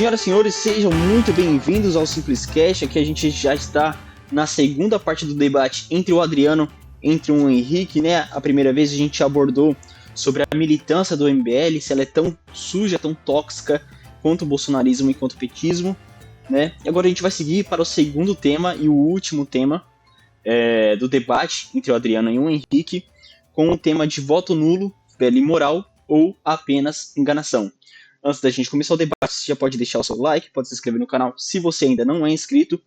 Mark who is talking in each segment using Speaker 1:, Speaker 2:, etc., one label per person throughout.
Speaker 1: Senhoras e senhores, sejam muito bem-vindos ao Simplescast. Aqui a gente já está na segunda parte do debate entre o Adriano, entre o Henrique, né? A primeira vez a gente abordou sobre a militância do MBL, se ela é tão suja, tão tóxica quanto o bolsonarismo e quanto o petismo, né? E agora a gente vai seguir para o segundo tema e o último tema do debate entre o Adriano e o Henrique, com o tema de voto nulo, pela imoral ou apenas enganação. Antes da gente começar o debate, você já pode deixar o seu like, pode se inscrever no canal se você ainda não é inscrito,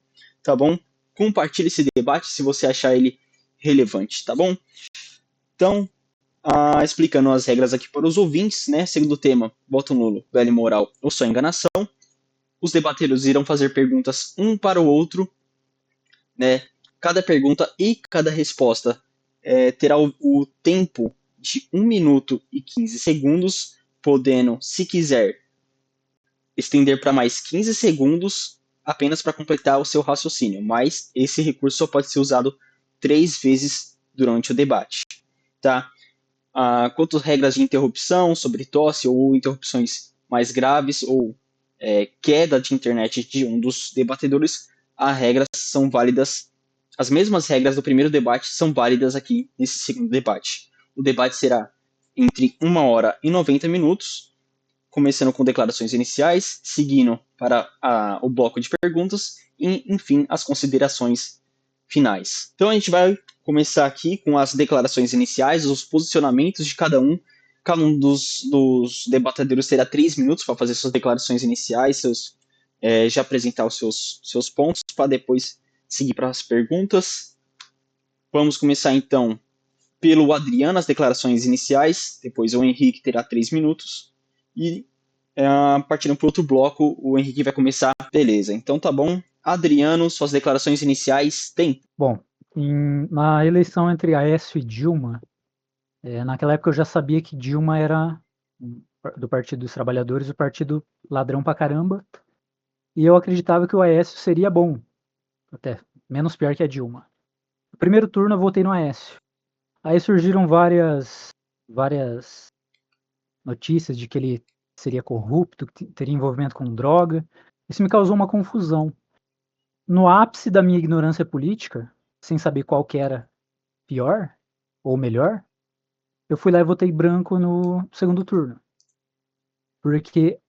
Speaker 1: tá bom? Compartilhe esse debate se você achar ele relevante, tá bom? Então, explicando as regras aqui para os ouvintes, né? Segundo tema, voto nulo, bela imoral ou só enganação. Os debatedores irão fazer perguntas um para o outro, né? Cada pergunta e cada resposta terá o tempo de 1 minuto e 15 segundos, podendo, se quiser, estender para mais 15 segundos apenas para completar o seu raciocínio, mas esse recurso só pode ser usado 3 vezes durante o debate, tá? Quanto às regras de interrupção, sobre tosse ou interrupções mais graves ou queda de internet de um dos debatedores, as regras são válidas, as mesmas regras do primeiro debate são válidas aqui nesse segundo debate. O debate será entre 1 hora e 90 minutos, começando com declarações iniciais, seguindo para o bloco de perguntas e, enfim, as considerações finais. Então a gente vai começar aqui com as declarações iniciais, os posicionamentos de cada um. Cada um dos debatedores terá 3 minutos para fazer suas declarações iniciais, já apresentar os seus pontos, para depois seguir para as perguntas. Vamos começar então pelo Adriano, as declarações iniciais, depois o Henrique terá 3 minutos, e partindo para outro bloco, o Henrique vai começar. Beleza, então tá bom. Adriano, suas declarações iniciais, tem?
Speaker 2: Bom, na eleição entre Aécio e Dilma, naquela época eu já sabia que Dilma era do Partido dos Trabalhadores, o partido ladrão pra caramba, e eu acreditava que o Aécio seria bom, até menos pior que a Dilma. No primeiro turno eu votei no Aécio. Aí surgiram várias notícias de que ele seria corrupto, que teria envolvimento com droga. Isso me causou uma confusão. No ápice da minha ignorância política, sem saber qual que era pior ou melhor, eu fui lá e votei branco no segundo turno. Porque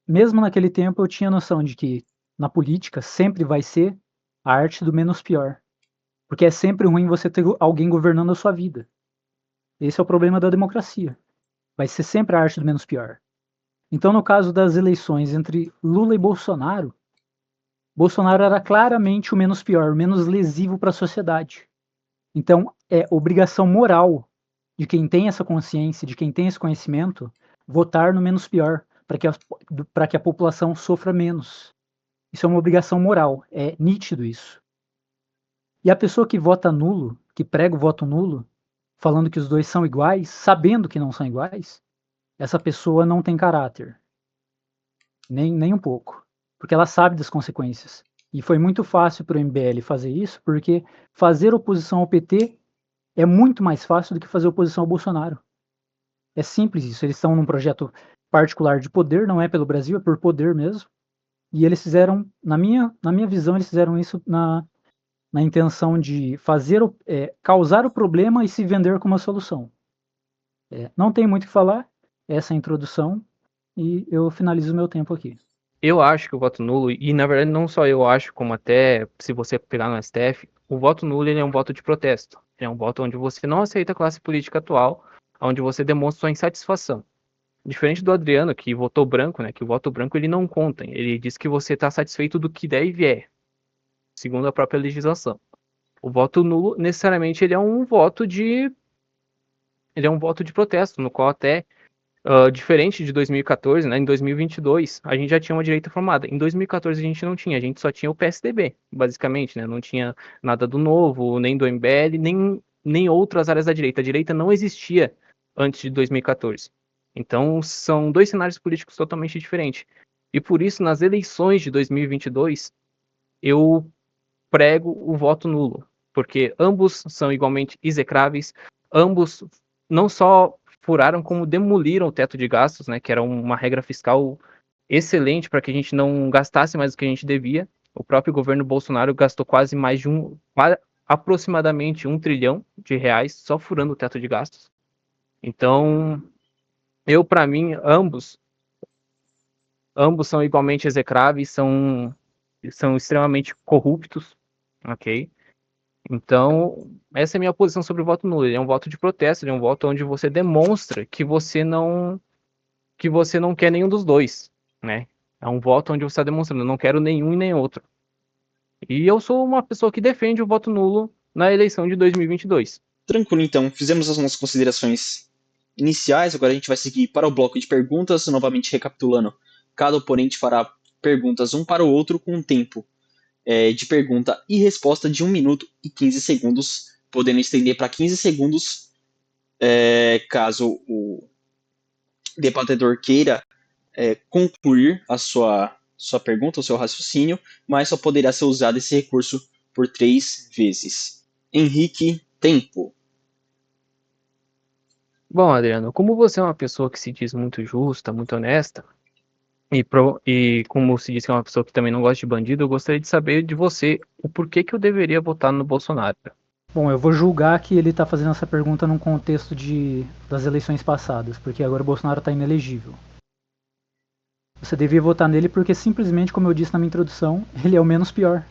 Speaker 2: mesmo naquele tempo eu tinha noção de que na política sempre vai ser a arte do menos pior. Porque é sempre ruim você ter alguém governando a sua vida. Esse é o problema da democracia. Vai ser sempre a arte do menos pior. Então, no caso das eleições entre Lula e Bolsonaro, Bolsonaro era claramente o menos pior, o menos lesivo para a sociedade. Então, é obrigação moral de quem tem essa consciência, de quem tem esse conhecimento, votar no menos pior, para que a população sofra menos. Isso é uma obrigação moral, é nítido isso. E a pessoa que vota nulo, que prega o voto nulo, falando que os dois são iguais, sabendo que não são iguais, essa pessoa não tem caráter. Nem um pouco. Porque ela sabe das consequências. E foi muito fácil para o MBL fazer isso, porque fazer oposição ao PT é muito mais fácil do que fazer oposição ao Bolsonaro. É simples isso. Eles estão num projeto particular de poder, não é pelo Brasil, é por poder mesmo. E eles fizeram, na minha visão, eles fizeram isso na intenção de causar o problema e se vender como uma solução. Não tem muito o que falar, essa é a introdução, e eu finalizo o meu tempo aqui.
Speaker 3: Eu acho que o voto nulo, e na verdade não só eu acho, como até se você pegar no STF, o voto nulo ele é um voto de protesto. Ele é um voto onde você não aceita a classe política atual, onde você demonstra sua insatisfação. Diferente do Adriano, que votou branco, né, que o voto branco ele não conta. Ele diz que você está satisfeito do que der e vier, segundo a própria legislação. O voto nulo, necessariamente, ele é um voto de protesto, no qual até diferente de 2014, né, em 2022, a gente já tinha uma direita formada. Em 2014 a gente não tinha, a gente só tinha o PSDB, basicamente, né, não tinha nada do Novo, nem do MBL, nem outras áreas da direita. A direita não existia antes de 2014. Então, são dois cenários políticos totalmente diferentes. E por isso, nas eleições de 2022, eu prego o voto nulo, porque ambos são igualmente execráveis, ambos não só furaram como demoliram o teto de gastos, né, que era uma regra fiscal excelente para que a gente não gastasse mais do que a gente devia. O próprio governo Bolsonaro gastou quase aproximadamente R$ 1 trilhão só furando o teto de gastos. Então, para mim, ambos são igualmente execráveis, são extremamente corruptos, ok? Então, essa é a minha posição sobre o voto nulo. Ele é um voto de protesto, ele é um voto onde você demonstra que você não quer nenhum dos dois, né? É um voto onde você está demonstrando, eu não quero nenhum e nem outro. E eu sou uma pessoa que defende o voto nulo na eleição de 2022.
Speaker 1: Tranquilo, então. Fizemos as nossas considerações iniciais, agora a gente vai seguir para o bloco de perguntas, novamente recapitulando. Cada oponente fará perguntas um para o outro com um tempo de pergunta e resposta de 1 minuto e 15 segundos, podendo estender para 15 segundos caso o debatedor queira concluir a sua pergunta, o seu raciocínio, mas só poderá ser usado esse recurso por 3 vezes. Henrique, tempo.
Speaker 3: Bom, Adriano, como você é uma pessoa que se diz muito justa, muito honesta, e como se diz que é uma pessoa que também não gosta de bandido, eu gostaria de saber de você o porquê que eu deveria votar no Bolsonaro.
Speaker 2: Bom, eu vou julgar que ele está fazendo essa pergunta num contexto das eleições passadas, porque agora o Bolsonaro está inelegível. Você devia votar nele porque simplesmente, como eu disse na minha introdução, ele é o menos pior.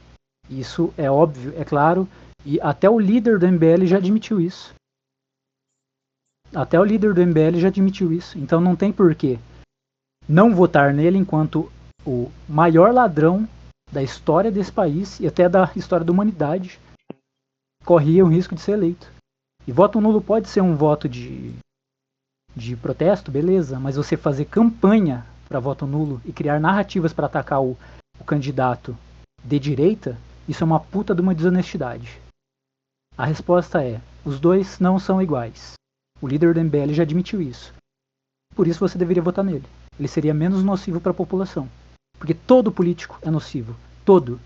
Speaker 2: Isso é óbvio, é claro, e até o líder do MBL já admitiu isso. Então não tem porquê não votar nele enquanto o maior ladrão da história desse país e até da história da humanidade corria o risco de ser eleito. E voto nulo pode ser um voto de protesto, beleza, mas você fazer campanha para voto nulo e criar narrativas para atacar o candidato de direita, isso é uma puta de uma desonestidade. A resposta é, os dois não são iguais. O líder do MBL já admitiu isso. Por isso você deveria votar nele. Ele seria menos nocivo para a população. Porque todo político é nocivo. Todo.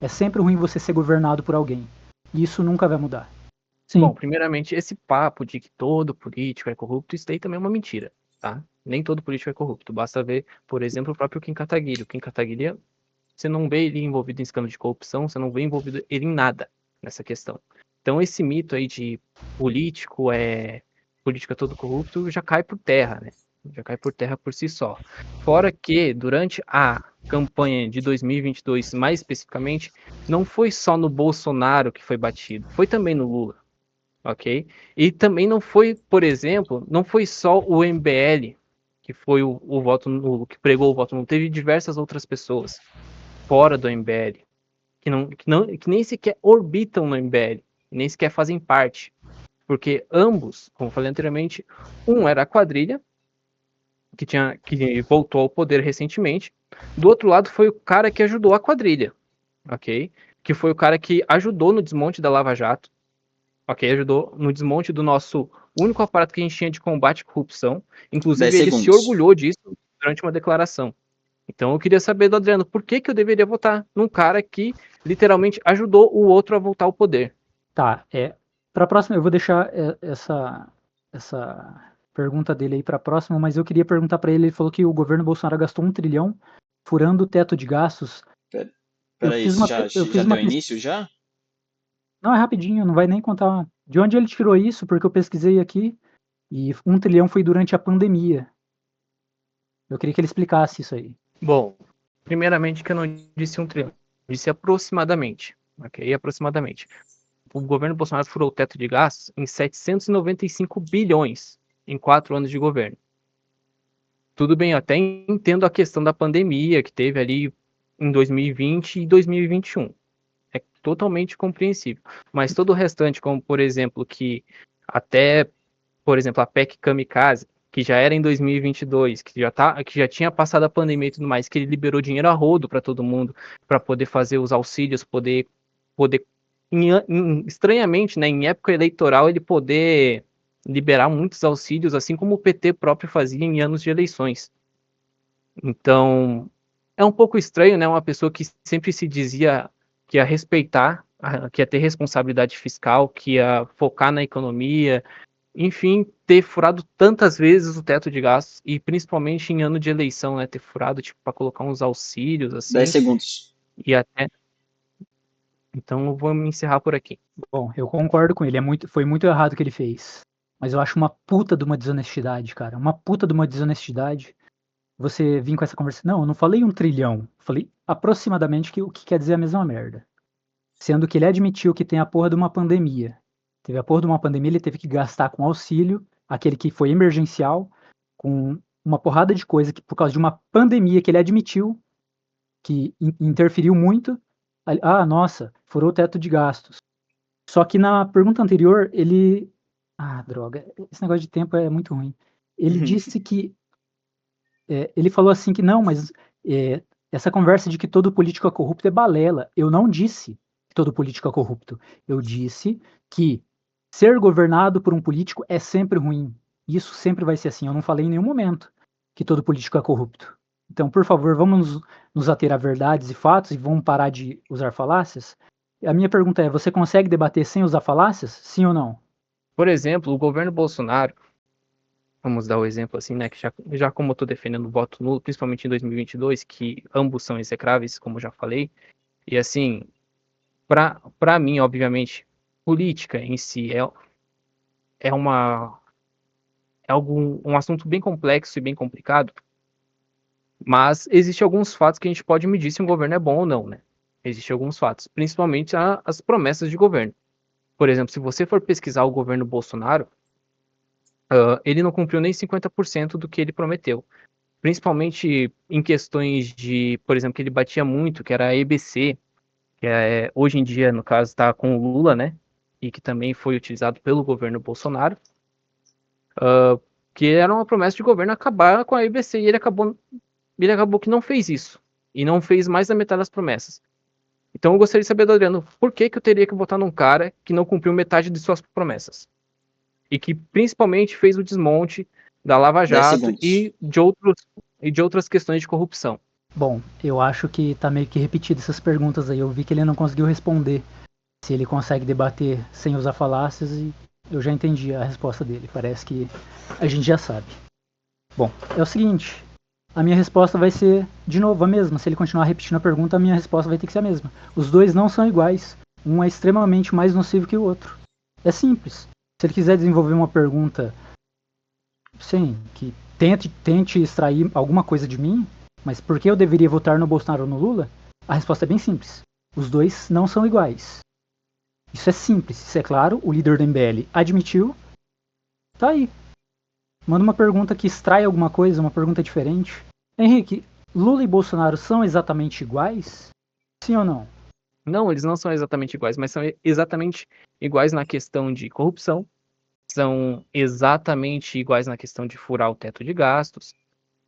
Speaker 2: É sempre ruim você ser governado por alguém. E isso nunca vai mudar.
Speaker 3: Sim. Bom, primeiramente, esse papo de que todo político é corrupto, isso daí também é uma mentira, tá? Nem todo político é corrupto. Basta ver, por exemplo, o próprio Kim Kataguiri. O Kim Kataguiri, você não vê ele envolvido em escândalo de corrupção, você não vê envolvido ele em nada nessa questão. Então, esse mito aí de político é todo corrupto já cai por terra, né? Já cai por terra por si só. Fora que, durante a campanha de 2022, mais especificamente, não foi só no Bolsonaro que foi batido, foi também no Lula, ok? E também não foi, por exemplo, não foi só o MBL que foi o voto nulo, que pregou o voto nulo, teve diversas outras pessoas fora do MBL, que nem sequer orbitam no MBL, nem sequer fazem parte. Porque ambos, como falei anteriormente, um era a quadrilha, que voltou ao poder recentemente. Do outro lado foi o cara que ajudou a quadrilha, ok? Que foi o cara que ajudou no desmonte da Lava Jato, ok? Ajudou no desmonte do nosso único aparato que a gente tinha de combate à corrupção. Inclusive, ele se orgulhou disso durante uma declaração. Então, eu queria saber do Adriano, por que eu deveria votar num cara que literalmente ajudou o outro a voltar ao poder?
Speaker 2: Tá, para a próxima, eu vou deixar essa pergunta dele aí para a próxima, mas eu queria perguntar para ele, ele falou que o governo Bolsonaro gastou 1 trilhão furando o teto de gastos.
Speaker 1: Peraí, já deu início já?
Speaker 2: Não, é rapidinho, não vai nem contar de onde ele tirou isso, porque eu pesquisei aqui e 1 trilhão foi durante a pandemia. Eu queria que ele explicasse isso aí.
Speaker 3: Bom, primeiramente que eu não disse 1 trilhão, disse aproximadamente, ok? Aproximadamente. O governo Bolsonaro furou o teto de gastos em 795 bilhões em 4 anos de governo. Tudo bem, eu até entendo a questão da pandemia que teve ali em 2020 e 2021. É totalmente compreensível. Mas todo o restante, como por exemplo, por exemplo, a PEC Kamikaze, que já era em 2022, que já tinha passado a pandemia e tudo mais, que ele liberou dinheiro a rodo para todo mundo, para poder fazer os auxílios, poder estranhamente, né, em época eleitoral, ele poder liberar muitos auxílios, assim como o PT próprio fazia em anos de eleições. Então, é um pouco estranho, né, uma pessoa que sempre se dizia que ia respeitar, que ia ter responsabilidade fiscal, que ia focar na economia enfim, ter furado tantas vezes o teto de gastos, e principalmente em ano de eleição, né, ter furado, tipo, para colocar uns auxílios,
Speaker 1: 10
Speaker 3: assim,
Speaker 1: segundos.
Speaker 3: e até... Então eu vou me encerrar por aqui.
Speaker 2: Bom, eu concordo com ele. Foi muito errado o que ele fez. Mas eu acho uma puta de uma desonestidade, cara. Uma puta de uma desonestidade. Você vir com essa conversa. Não, eu não falei 1 trilhão. Eu falei aproximadamente o que quer dizer a mesma merda. Sendo que ele admitiu que tem a porra de uma pandemia. Teve a porra de uma pandemia, ele teve que gastar com auxílio, aquele que foi emergencial, com uma porrada de coisa que por causa de uma pandemia que ele admitiu que interferiu muito. Ah, nossa, furou o teto de gastos. Só que na pergunta anterior, ele. Ah, droga, esse negócio de tempo é muito ruim. Ele disse que. Ele falou assim que não, mas essa conversa de que todo político é corrupto é balela. Eu não disse que todo político é corrupto. Eu disse que ser governado por um político é sempre ruim. Isso sempre vai ser assim. Eu não falei em nenhum momento que todo político é corrupto. Então, por favor, vamos nos ater a verdades e fatos e vamos parar de usar falácias. A minha pergunta é: você consegue debater sem usar falácias? Sim ou não?
Speaker 3: Por exemplo, o governo Bolsonaro, vamos dar o exemplo assim, né, que já como eu estou defendendo o voto nulo, principalmente em 2022, que ambos são execráveis, como eu já falei, e assim, para mim, obviamente, política em si é um assunto bem complexo e bem complicado, mas existem alguns fatos que a gente pode medir se um governo é bom ou não, né? Existem alguns fatos, principalmente as promessas de governo. Por exemplo, se você for pesquisar o governo Bolsonaro, ele não cumpriu nem 50% do que ele prometeu. Principalmente em questões de, por exemplo, que ele batia muito, que era a EBC, que hoje em dia, no caso, está com o Lula, né? E que também foi utilizado pelo governo Bolsonaro, que era uma promessa de governo acabar com a EBC, e ele acabou que não fez isso. E não fez mais da metade das promessas. Então eu gostaria de saber do Adriano, por que eu teria que votar num cara que não cumpriu metade de suas promessas? E que principalmente fez o desmonte da Lava
Speaker 1: 10
Speaker 3: Jato
Speaker 1: segundos.
Speaker 3: e de outras questões de corrupção.
Speaker 2: Bom, eu acho que tá meio que repetido essas perguntas aí. Eu vi que ele não conseguiu responder se ele consegue debater sem usar falácias e eu já entendi a resposta dele. Parece que a gente já sabe. Bom, é o seguinte. A minha resposta vai ser, de novo, a mesma. Se ele continuar repetindo a pergunta, a minha resposta vai ter que ser a mesma. Os dois não são iguais. Um é extremamente mais nocivo que o outro. É simples. Se ele quiser desenvolver uma pergunta, sim, que tente extrair alguma coisa de mim, mas por que eu deveria votar no Bolsonaro ou no Lula? A resposta é bem simples. Os dois não são iguais. Isso é simples, isso é claro. O líder do MBL admitiu. Tá aí. Manda uma pergunta que extrai alguma coisa, uma pergunta diferente. Henrique, Lula e Bolsonaro são exatamente iguais? Sim ou não?
Speaker 3: Não, eles não são exatamente iguais, mas são exatamente iguais na questão de corrupção, são exatamente iguais na questão de furar o teto de gastos,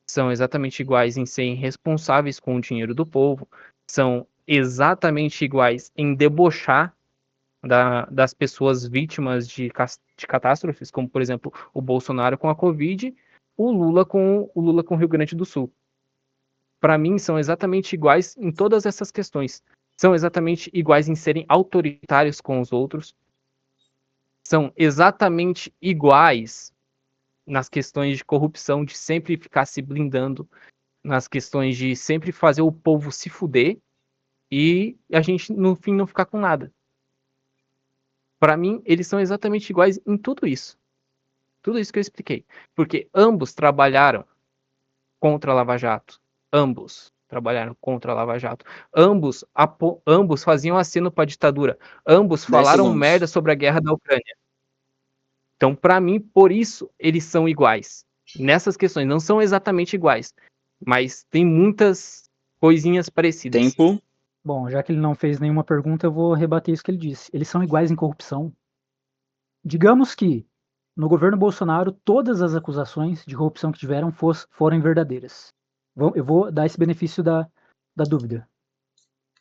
Speaker 3: são exatamente iguais em serem responsáveis com o dinheiro do povo, são exatamente iguais em debochar das pessoas vítimas de catástrofes, como, por exemplo, o Bolsonaro com a Covid, o Lula com o Rio Grande do Sul. Para mim, são exatamente iguais em todas essas questões. São exatamente iguais em serem autoritários com os outros. São exatamente iguais nas questões de corrupção, de sempre ficar se blindando, nas questões de sempre fazer o povo se fuder e a gente, no fim, não ficar com nada. Para mim, eles são exatamente iguais em tudo isso. Tudo isso que eu expliquei. Porque ambos trabalharam contra a Lava Jato. Ambos trabalharam contra a Lava Jato. Ambos faziam aceno para a ditadura. Ambos
Speaker 1: 10
Speaker 3: falaram
Speaker 1: segundos.
Speaker 3: merda sobre a guerra da Ucrânia. Então, para mim, por isso, eles são iguais. Nessas questões, não são exatamente iguais. Mas tem muitas coisinhas parecidas.
Speaker 1: Tempo.
Speaker 2: Bom, já que ele não fez nenhuma pergunta, eu vou rebater isso que ele disse. Eles são iguais em corrupção. Digamos que no governo Bolsonaro todas as acusações de corrupção que tiveram foram verdadeiras. Eu vou dar esse benefício da dúvida.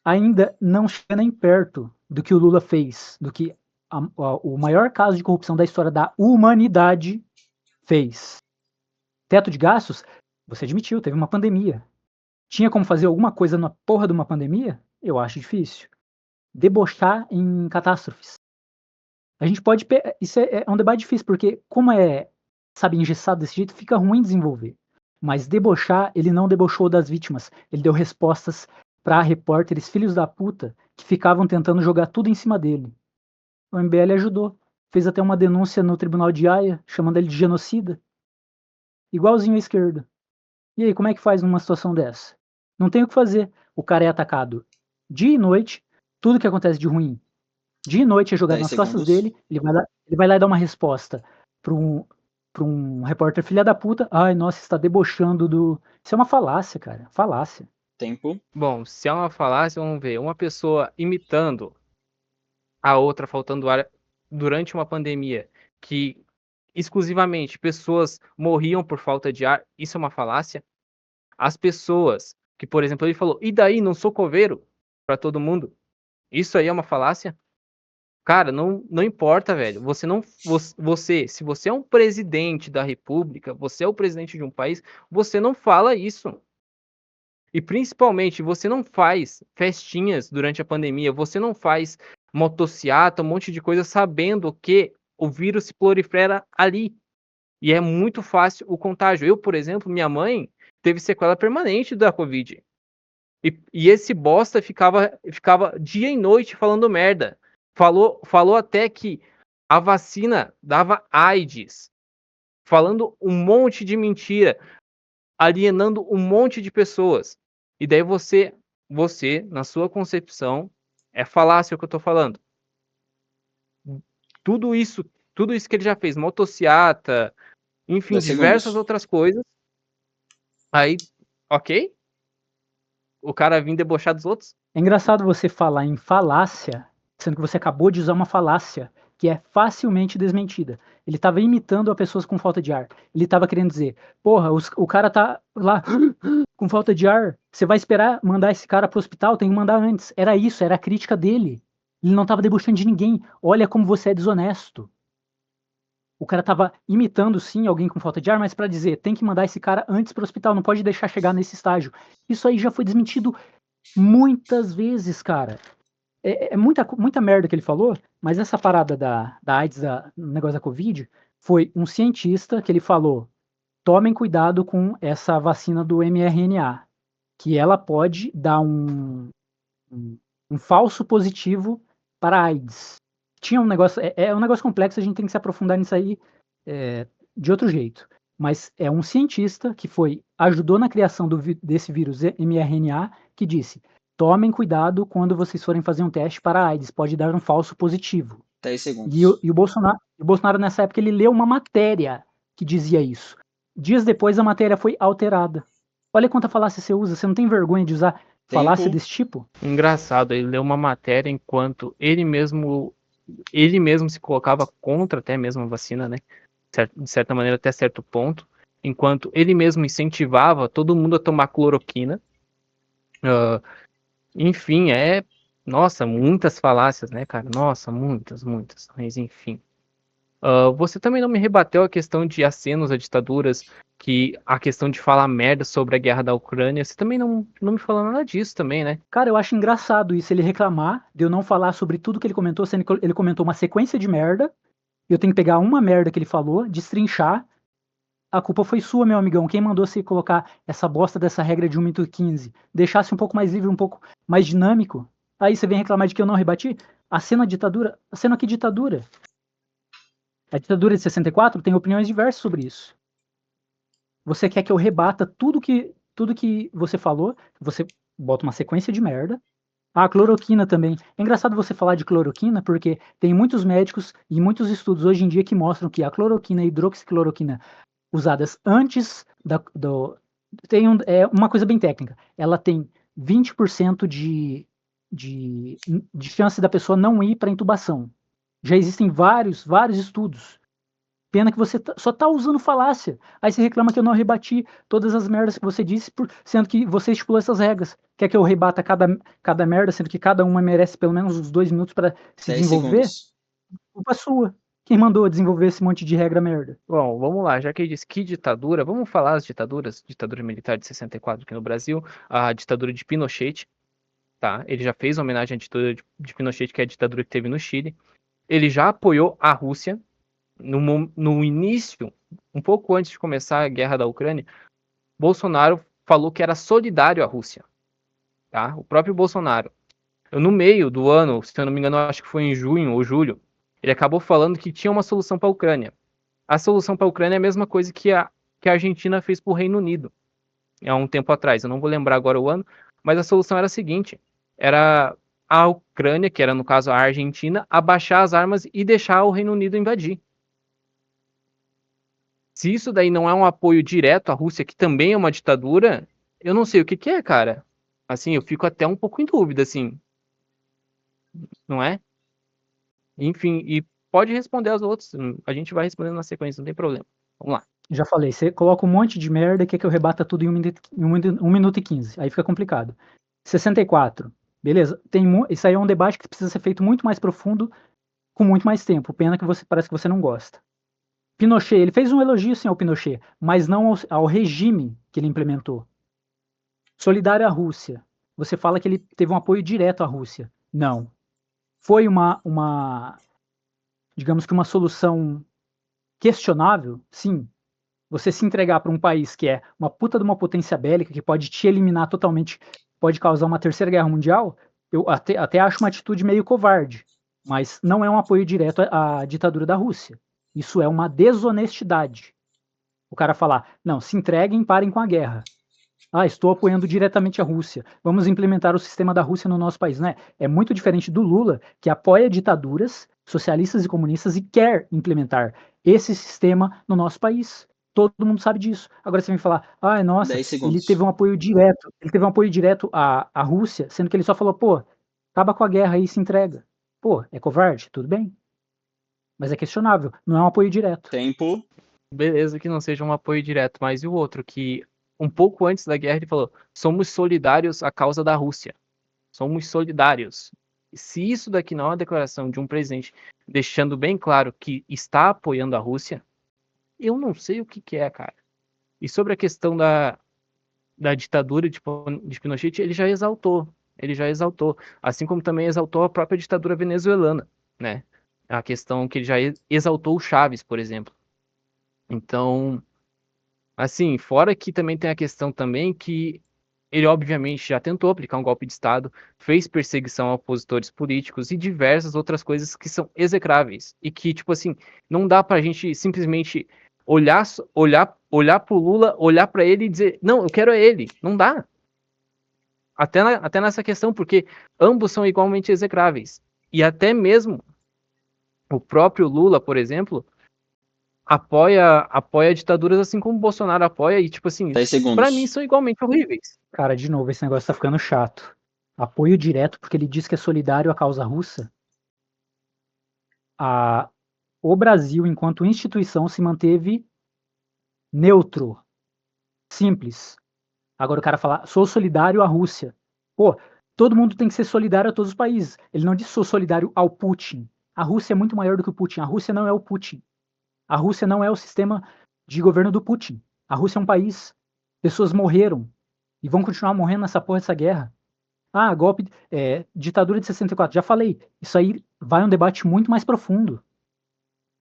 Speaker 2: Ainda não chega nem perto do que o Lula fez, do que o maior caso de corrupção da história da humanidade fez. Teto de gastos, você admitiu, teve uma pandemia. Tinha como fazer alguma coisa na porra de uma pandemia? Eu acho difícil. Debochar em catástrofes. A gente pode. Isso é um debate difícil, porque, como sabe, engessado desse jeito, fica ruim desenvolver. Mas debochar, ele não debochou das vítimas. Ele deu respostas para repórteres filhos da puta que ficavam tentando jogar tudo em cima dele. O MBL ajudou. Fez até uma denúncia no tribunal de Haia, chamando ele de genocida. Igualzinho à esquerda. E aí, como é que faz numa situação dessa? Não tem o que fazer. O cara é atacado dia e noite, tudo que acontece de ruim, dia e noite é jogado
Speaker 1: 10
Speaker 2: nas costas
Speaker 1: segundos.
Speaker 2: dele, ele vai lá e dá uma resposta para um repórter filha da puta. Ai, nossa, está debochando do... Isso é uma falácia, cara. Falácia.
Speaker 1: Tempo.
Speaker 3: Bom, se é uma falácia, vamos ver. Uma pessoa imitando a outra, faltando ar durante uma pandemia, que exclusivamente pessoas morriam por falta de ar, isso é uma falácia? As pessoas que, por exemplo, ele falou, e daí, não sou coveiro para todo mundo? Isso aí é uma falácia? Cara, não importa, velho. Você não, se você é um presidente da república, você é o presidente de um país, você não fala isso. E principalmente, você não faz festinhas durante a pandemia, você não faz motociata, um monte de coisa sabendo que o vírus se prolifera ali. E é muito fácil o contágio. Eu, por exemplo, minha mãe teve sequela permanente da Covid. E esse bosta ficava dia e noite falando merda. Falou até que a vacina dava AIDS. Falando um monte de mentira. Alienando um monte de pessoas. E daí você, na sua concepção, é falácia o que eu tô falando. Tudo isso que ele já fez, motociata, enfim,
Speaker 1: 10
Speaker 3: diversas
Speaker 1: segundos.
Speaker 3: outras coisas. Aí, ok? O cara vir debochar dos outros?
Speaker 2: É engraçado você falar em falácia, sendo que você acabou de usar uma falácia que é facilmente desmentida. Ele estava imitando a pessoas com falta de ar. Ele estava querendo dizer, porra, o cara tá lá com falta de ar, você vai esperar mandar esse cara pro hospital? Tem que mandar antes. Era isso, era a crítica dele. Ele não estava debochando de ninguém. Olha como você é desonesto. O cara estava imitando, sim, alguém com falta de ar, mas para dizer, tem que mandar esse cara antes pro hospital, não pode deixar chegar nesse estágio. Isso aí já foi desmentido muitas vezes, cara. É muita merda que ele falou, mas essa parada da AIDS, no negócio da Covid, foi um cientista que ele falou: tomem cuidado com essa vacina do mRNA, que ela pode dar um falso positivo para AIDS. Tinha um negócio, é um negócio complexo, a gente tem que se aprofundar nisso aí de outro jeito. Mas é um cientista que ajudou na criação desse vírus mRNA que disse: tomem cuidado quando vocês forem fazer um teste para AIDS, pode dar um falso positivo.
Speaker 1: 10 segundos.
Speaker 2: E o Bolsonaro, nessa época, ele leu uma matéria que dizia isso. Dias depois, a matéria foi alterada. Olha quanta falácia você usa, você não tem vergonha de usar falácia
Speaker 1: Tempo.
Speaker 2: desse tipo?
Speaker 3: Engraçado, ele leu uma matéria enquanto ele mesmo se colocava contra até mesmo a vacina, né? De certa maneira, até certo ponto. Enquanto ele mesmo incentivava todo mundo a tomar cloroquina. Enfim, nossa, muitas falácias, né, cara? Nossa, muitas. Mas enfim. Você também não me rebateu a questão de acenos a ditaduras, que a questão de falar merda sobre a guerra da Ucrânia, você também não me falou nada disso também, né?
Speaker 2: Cara, eu acho engraçado isso, ele reclamar de eu não falar sobre tudo que ele comentou, sendo que ele comentou uma sequência de merda, eu tenho que pegar uma merda que ele falou, destrinchar. A culpa foi sua, meu amigão. Quem mandou você colocar essa bosta dessa regra de 1 minuto e 15? Deixasse um pouco mais livre, um pouco mais dinâmico. Aí você vem reclamar de que eu não rebati? Acena a ditadura. Acena que ditadura? A ditadura de 64 tem opiniões diversas sobre isso. Você quer que eu rebata tudo que você falou? Você bota uma sequência de merda. Ah, cloroquina também. É engraçado você falar de cloroquina porque tem muitos médicos e muitos estudos hoje em dia que mostram que a cloroquina e a hidroxicloroquina usadas antes é uma coisa bem técnica. Ela tem 20% de chance da pessoa não ir para intubação. Já existem vários estudos. Pena que você só tá usando falácia. Aí você reclama que eu não rebati todas as merdas que você disse, sendo que você estipulou essas regras. Quer que eu rebata cada merda, sendo que cada uma merece pelo menos uns 2 minutos para se
Speaker 1: 10
Speaker 2: desenvolver?
Speaker 1: segundos.
Speaker 2: Culpa sua. Quem mandou desenvolver esse monte de regra merda?
Speaker 3: Bom, vamos lá, já que ele disse que ditadura, vamos falar as ditaduras, ditadura militar de 64 aqui no Brasil, a ditadura de Pinochet, tá? Ele já fez homenagem à ditadura de Pinochet, que é a ditadura que teve no Chile. ele já apoiou a Rússia no início, um pouco antes de começar a guerra da Ucrânia. Bolsonaro falou que era solidário à Rússia, tá? O próprio Bolsonaro. No meio do ano, se eu não me engano, acho que foi em junho ou julho, ele acabou falando que tinha uma solução para a Ucrânia. A solução para a Ucrânia é a mesma coisa que a Argentina fez para o Reino Unido há um tempo atrás. Eu não vou lembrar agora o ano, mas a solução era a seguinte: era a Ucrânia, que era no caso a Argentina, abaixar as armas e deixar o Reino Unido invadir. Se isso daí não é um apoio direto à Rússia, que também é uma ditadura, eu não sei o que é, cara. Assim, eu fico até um pouco em dúvida, assim. Não é? Enfim, e pode responder as outras. A gente vai respondendo na sequência, não tem problema. Vamos lá.
Speaker 2: Já falei, você coloca um monte de merda e quer que eu rebata tudo em 1 minuto e 15. Aí fica complicado. 64. Beleza. Isso aí é um debate que precisa ser feito muito mais profundo, com muito mais tempo. Pena que parece que você não gosta. Pinochet, ele fez um elogio sim ao Pinochet, mas não ao regime que ele implementou. Solidário à Rússia. Você fala que ele teve um apoio direto à Rússia. Não. Foi digamos que uma solução questionável, sim. Você se entregar para um país que é uma puta de uma potência bélica, que pode te eliminar totalmente, pode causar uma terceira guerra mundial, eu até acho uma atitude meio covarde, mas não é um apoio direto à ditadura da Rússia. Isso é uma desonestidade. O cara falar, não, se entreguem, parem com a guerra. Ah, estou apoiando diretamente a Rússia. Vamos implementar o sistema da Rússia no nosso país, né? É muito diferente do Lula, que apoia ditaduras socialistas e comunistas e quer implementar esse sistema no nosso país. Todo mundo sabe disso. Agora você vem falar, ah, nossa,
Speaker 1: 10 segundos.
Speaker 2: ele teve um apoio direto à Rússia, sendo que ele só falou, pô, acaba com a guerra aí e se entrega. Pô, é covarde? Tudo bem. Mas é questionável, não é um apoio direto.
Speaker 1: Tempo.
Speaker 3: Beleza que não seja um apoio direto, mas e o outro que um pouco antes da guerra ele falou: somos solidários à causa da Rússia. Somos solidários. Se isso daqui não é uma declaração de um presidente deixando bem claro que está apoiando a Rússia, eu não sei o que é, cara. E sobre a questão da ditadura de Pinochet, ele já exaltou. Ele já exaltou. Assim como também exaltou a própria ditadura venezuelana, né? A questão que ele já exaltou o Chávez, por exemplo. Então, assim, fora que também tem a questão também que ele obviamente já tentou aplicar um golpe de Estado, fez perseguição a opositores políticos e diversas outras coisas que são execráveis. E que, tipo assim, não dá pra gente simplesmente olhar pro Lula, olhar pra ele e dizer, não, eu quero ele. Não dá. Até nessa questão, porque ambos são igualmente execráveis. E até mesmo o próprio Lula, por exemplo, apoia ditaduras assim como o Bolsonaro apoia e, tipo assim,
Speaker 1: 10 segundos.
Speaker 3: pra mim são igualmente horríveis.
Speaker 2: Cara, de novo, esse negócio tá ficando chato. Apoio direto porque ele diz que é solidário à causa russa. O Brasil, enquanto instituição, se manteve neutro. Simples. Agora o cara fala, sou solidário à Rússia. Pô, todo mundo tem que ser solidário a todos os países. Ele não diz sou solidário ao Putin. A Rússia é muito maior do que o Putin. A Rússia não é o Putin. A Rússia não é o sistema de governo do Putin. A Rússia é um país. Pessoas morreram e vão continuar morrendo nessa porra dessa guerra. Ah, golpe, ditadura de 64. Já falei. Isso aí vai um debate muito mais profundo.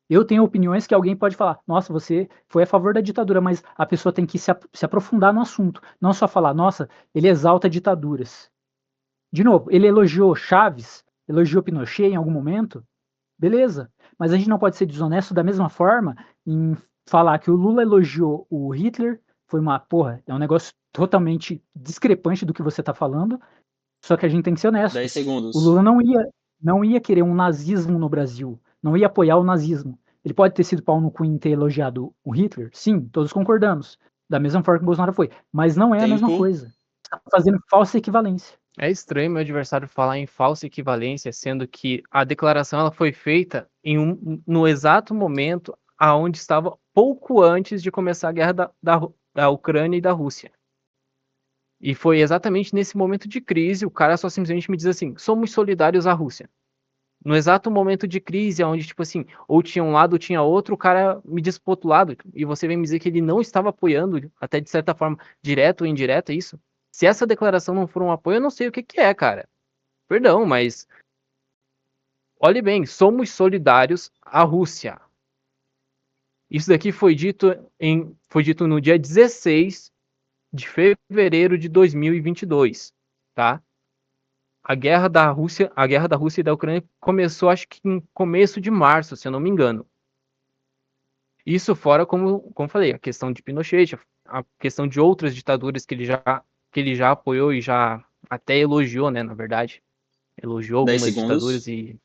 Speaker 2: Eu tenho opiniões que alguém pode falar, nossa, você foi a favor da ditadura, mas a pessoa tem que se aprofundar no assunto. Não só falar, nossa, ele exalta ditaduras. De novo, ele elogiou Chaves, elogiou Pinochet em algum momento, beleza. Mas a gente não pode ser desonesto da mesma forma em falar que o Lula elogiou o Hitler, foi uma, porra, é um negócio totalmente discrepante do que você tá falando, só que a gente tem que ser honesto.
Speaker 1: 10 segundos.
Speaker 2: O Lula não ia querer um nazismo no Brasil, não ia apoiar o nazismo. Ele pode ter sido pau no cu em ter elogiado o Hitler? Sim, todos concordamos. Da mesma forma que o Bolsonaro foi. Mas não é a mesma coisa. Está fazendo falsa equivalência.
Speaker 3: É estranho meu adversário falar em falsa equivalência, sendo que a declaração ela foi feita no exato momento aonde estava pouco antes de começar a guerra da Ucrânia e da Rússia. E foi exatamente nesse momento de crise, o cara só simplesmente me diz assim, somos solidários à Rússia. No exato momento de crise, onde, tipo assim, ou tinha um lado ou tinha outro, o cara me diz pro outro lado, e você vem me dizer que ele não estava apoiando, até de certa forma, direto ou indireta, isso. Se essa declaração não for um apoio, eu não sei o que é, cara. Perdão, mas olhe bem, somos solidários à Rússia. Isso daqui foi dito no dia 16 de fevereiro de 2022, tá? A guerra da Rússia e da Ucrânia começou, acho que em começo de março, se eu não me engano. Isso fora, como falei, a questão de Pinochet, a questão de outras ditaduras que ele já apoiou e já até elogiou, né, na verdade. Elogiou
Speaker 1: 10
Speaker 3: algumas ditaduras
Speaker 1: segundos.
Speaker 3: e,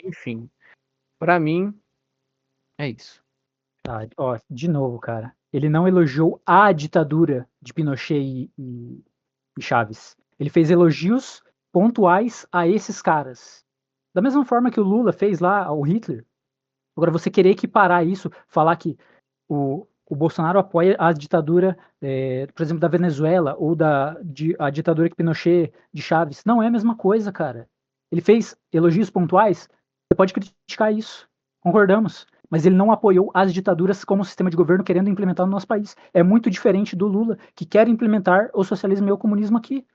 Speaker 3: enfim, pra mim, é isso.
Speaker 2: Tá, ó, de novo, cara. Ele não elogiou a ditadura de Pinochet e Chaves. Ele fez elogios pontuais a esses caras. Da mesma forma que o Lula fez lá ao Hitler. Agora, você querer equiparar isso, falar que o Bolsonaro apoia a ditadura, por exemplo, da Venezuela ou a ditadura que Pinochet de Chaves, não é a mesma coisa, cara. Ele fez elogios pontuais, você pode criticar isso, concordamos. Mas ele não apoiou as ditaduras como sistema de governo querendo implementar no nosso país. É muito diferente do Lula, que quer implementar o socialismo e o comunismo aqui.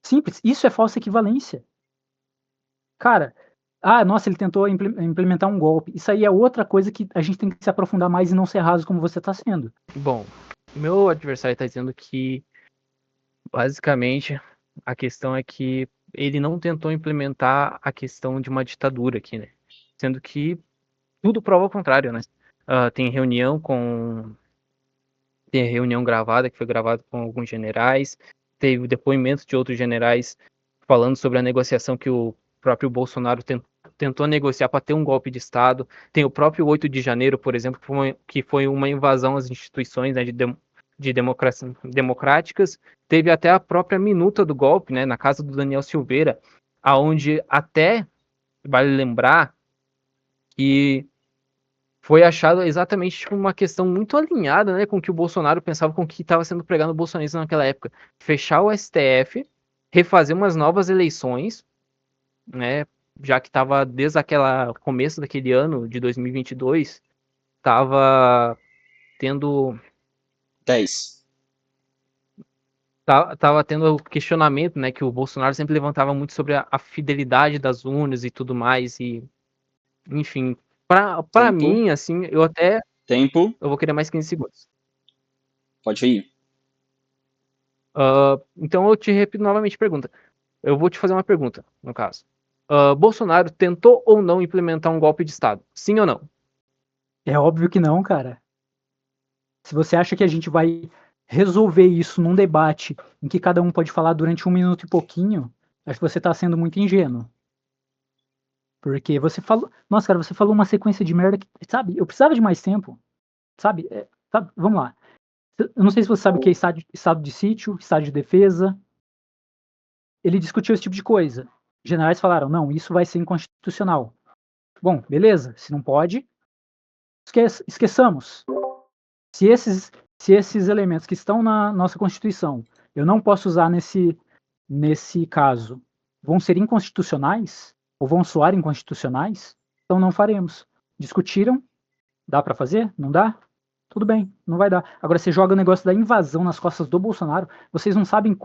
Speaker 2: Simples. Isso é falsa equivalência. Cara, nossa, ele tentou implementar um golpe. Isso aí é outra coisa que a gente tem que se aprofundar mais e não ser raso como você está sendo.
Speaker 3: Bom, meu adversário está dizendo que, basicamente, a questão é que ele não tentou implementar a questão de uma ditadura aqui, né? Sendo que tudo prova o contrário, né? Tem reunião gravada, que foi gravada com alguns generais, teve o depoimento de outros generais falando sobre a negociação que o próprio Bolsonaro tentou negociar para ter um golpe de Estado. Tem o próprio 8 de janeiro, por exemplo, que foi uma invasão às instituições, né, de democráticas. Teve até a própria minuta do golpe, né, na casa do Daniel Silveira, aonde até vale lembrar que foi achado exatamente tipo, uma questão muito alinhada, né, com o que o Bolsonaro pensava, com o que estava sendo pregado no bolsonarismo naquela época. Fechar o STF, refazer umas novas eleições, né, já que estava desde aquela começo daquele ano de 2022, estava tendo
Speaker 1: 10.
Speaker 3: tava tendo o questionamento, né, que o Bolsonaro sempre levantava muito sobre a fidelidade das urnas e tudo mais e enfim, para
Speaker 1: Tempo.
Speaker 3: mim, assim,
Speaker 1: Tempo.
Speaker 3: eu vou querer mais 15 segundos.
Speaker 1: Pode ir.
Speaker 3: Então eu te repito novamente a pergunta. Eu vou te fazer uma pergunta, no caso. Bolsonaro tentou ou não implementar um golpe de Estado? Sim ou não?
Speaker 2: É óbvio que não, cara. Se você acha que a gente vai resolver isso num debate em que cada um pode falar durante 1 minuto e pouquinho, acho que você está sendo muito ingênuo. Porque você falou. Nossa, cara, você falou uma sequência de merda que, sabe, eu precisava de mais tempo. Sabe? Vamos lá. Eu não sei se você sabe o que é estado de sítio, estado de defesa. Ele discutiu esse tipo de coisa. Generais falaram: não, isso vai ser inconstitucional. Bom, beleza. Se não pode, esqueçamos. Se esses elementos que estão na nossa Constituição eu não posso usar nesse caso, vão ser inconstitucionais, ou vão soar inconstitucionais, então não faremos. Discutiram, dá para fazer? Não dá? Tudo bem, não vai dar. Agora você joga o negócio da invasão nas costas do Bolsonaro, vocês não sabem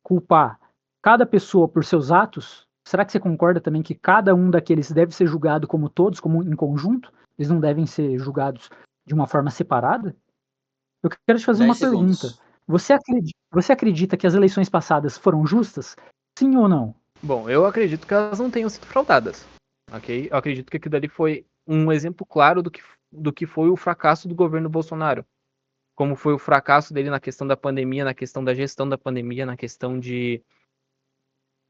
Speaker 2: culpar cada pessoa por seus atos? Será que você concorda também que cada um daqueles deve ser julgado como todos, como em conjunto? Eles não devem ser julgados de uma forma separada? Eu quero te fazer
Speaker 1: 10
Speaker 2: uma pergunta.
Speaker 1: segundos.
Speaker 2: Você acredita que as eleições passadas foram justas? Sim ou não?
Speaker 3: Bom, eu acredito que elas não tenham sido fraudadas, ok? Eu acredito que aquilo dali foi um exemplo claro do que foi o fracasso do governo Bolsonaro. Como foi o fracasso dele na questão da pandemia, na questão da gestão da pandemia, na questão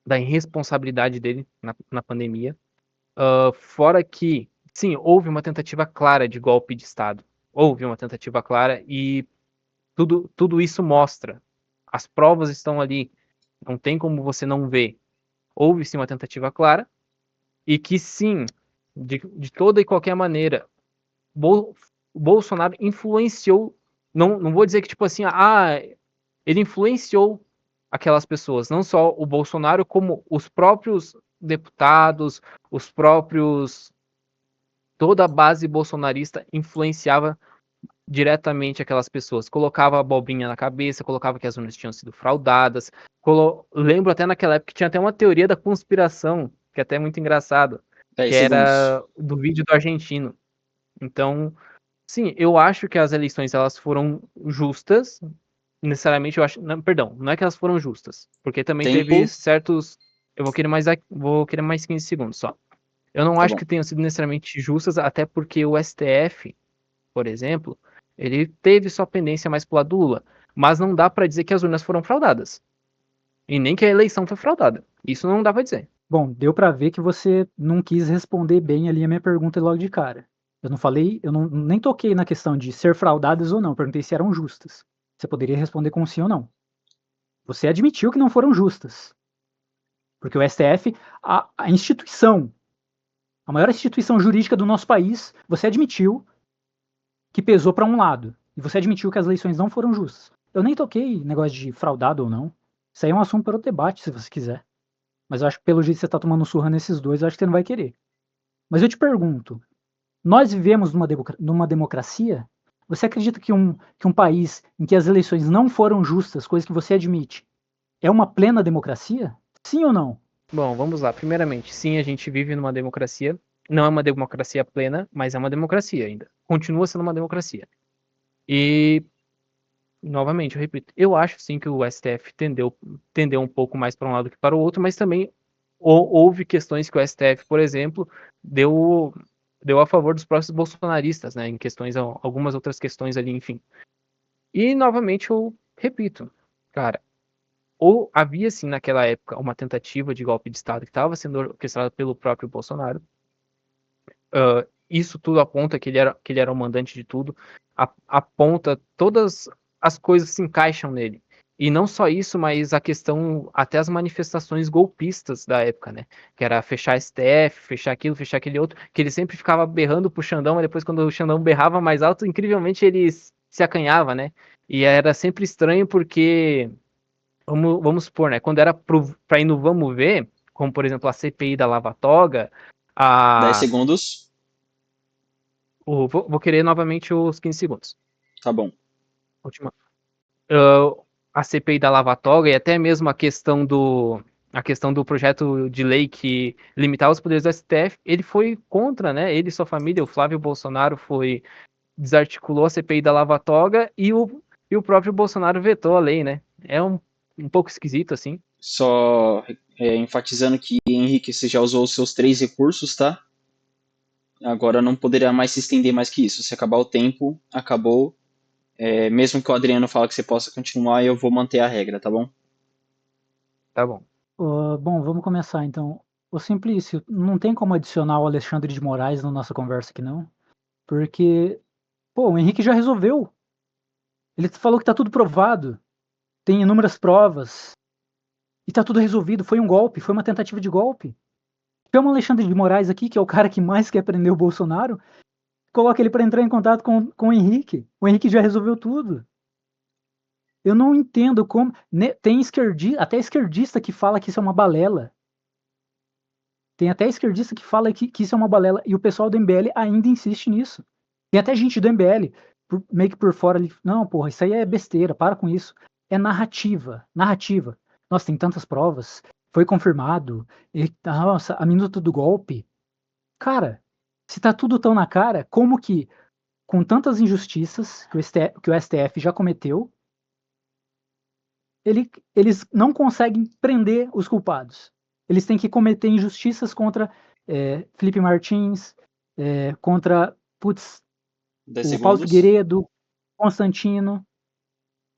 Speaker 3: da irresponsabilidade dele na pandemia. Fora que, sim, houve uma tentativa clara de golpe de Estado. Houve uma tentativa clara e tudo isso mostra. As provas estão ali. Não tem como você não ver. Houve sim uma tentativa clara e que sim, de toda e qualquer maneira, Bolsonaro influenciou. Não vou dizer que tipo assim, ele influenciou aquelas pessoas, não só o Bolsonaro, como os próprios deputados, os próprios toda a base bolsonarista influenciava diretamente aquelas pessoas. Colocava a abobrinha na cabeça, colocava que as urnas tinham sido fraudadas. Lembro até naquela época que tinha até uma teoria da conspiração, que é até muito engraçado,
Speaker 1: 10
Speaker 3: que
Speaker 1: segundos.
Speaker 3: era do vídeo do argentino. Então, sim, eu acho que as eleições elas foram justas. Necessariamente eu acho, não, perdão, não é que elas foram justas, porque também teve
Speaker 1: Tempo.
Speaker 3: certos, eu vou querer mais 15 segundos só. Eu não
Speaker 1: Tá
Speaker 3: acho
Speaker 1: bom.
Speaker 3: que tenham sido necessariamente justas, até porque o STF, por exemplo, ele teve sua pendência mais pro lado do Lula, mas não dá pra dizer que as urnas foram fraudadas. E nem que a eleição foi fraudada. Isso não dá pra dizer.
Speaker 2: Bom, deu pra ver que você não quis responder bem ali a minha pergunta logo de cara. Eu não falei, eu não, nem toquei na questão de ser fraudadas ou não, perguntei se eram justas. Você poderia responder com sim ou não. Você admitiu que não foram justas. Porque o STF, a instituição, a maior instituição jurídica do nosso país, você admitiu que pesou para um lado. E você admitiu que as eleições não foram justas. Eu nem toquei em negócio de fraudado ou não. Isso aí é um assunto para o debate, se você quiser. Mas eu acho que pelo jeito que você tá tomando surra nesses dois, eu acho que você não vai querer. Mas eu te pergunto, nós vivemos numa democracia? Você acredita que um país em que as eleições não foram justas, coisa que você admite, é uma plena democracia? Sim ou não?
Speaker 3: Bom, vamos lá. Primeiramente, sim, a gente vive numa democracia. Não é uma democracia plena, mas é uma democracia ainda. Continua sendo uma democracia. E, novamente, eu repito, eu acho sim que o STF tendeu um pouco mais para um lado que para o outro, mas também houve questões que o STF, por exemplo, deu a favor dos próprios bolsonaristas, né? Em questões, algumas outras questões ali, enfim. E, novamente, eu repito, cara, ou havia sim naquela época uma tentativa de golpe de Estado que estava sendo orquestrada pelo próprio Bolsonaro. Isso tudo aponta que ele era o mandante de tudo, aponta todas as coisas se encaixam nele. E não só isso, mas a questão, até as manifestações golpistas da época, né? Que era fechar STF, fechar aquilo, fechar aquele outro, que ele sempre ficava berrando pro Xandão, mas depois quando o Xandão berrava mais alto, incrivelmente ele se acanhava, né? E era sempre estranho porque, vamos supor, né? Quando era pra ir no vamos ver, como por exemplo a CPI da Lava Toga,
Speaker 1: 10
Speaker 3: a
Speaker 1: segundos.
Speaker 3: vou querer novamente os 15 segundos.
Speaker 1: Tá bom.
Speaker 3: Última. A CPI da Lava Toga e até mesmo a questão do projeto de lei que limitava os poderes do STF, ele foi contra, né? Ele e sua família, o Flávio Bolsonaro, desarticulou a CPI da Lava Toga e o próprio Bolsonaro vetou a lei, né? É um pouco esquisito, assim.
Speaker 1: Só enfatizando que, Henrique, você já usou os seus 3 recursos, tá? Agora não poderia mais se estender mais que isso. Se acabar o tempo, acabou. Mesmo que o Adriano fale que você possa continuar, eu vou manter a regra, tá bom?
Speaker 3: Tá bom.
Speaker 2: Bom, vamos começar então. O Simplício, não tem como adicionar o Alexandre de Moraes na nossa conversa aqui, não? Porque, pô, o Henrique já resolveu. Ele falou que tá tudo provado, tem inúmeras provas, e tá tudo resolvido. Foi um golpe, foi uma tentativa de golpe. Chama o Alexandre de Moraes aqui, que é o cara que mais quer prender o Bolsonaro, coloca ele para entrar em contato com o Henrique. O Henrique já resolveu tudo. Eu não entendo como. Tem até esquerdista que fala que isso é uma balela. Tem até esquerdista que fala que isso é uma balela. E o pessoal do MBL ainda insiste nisso. Tem até gente do MBL, meio que por fora ali. Não, porra, isso aí é besteira, para com isso. É narrativa. Narrativa. Nossa, tem tantas provas. Foi confirmado. Nossa, a minuta do golpe. Cara, se tá tudo tão na cara, como que, com tantas injustiças que o STF já cometeu, eles não conseguem prender os culpados. Eles têm que cometer injustiças contra Felipe Martins, contra
Speaker 1: Dez
Speaker 2: o Paulo
Speaker 1: segundos.
Speaker 2: Figueiredo, Constantino.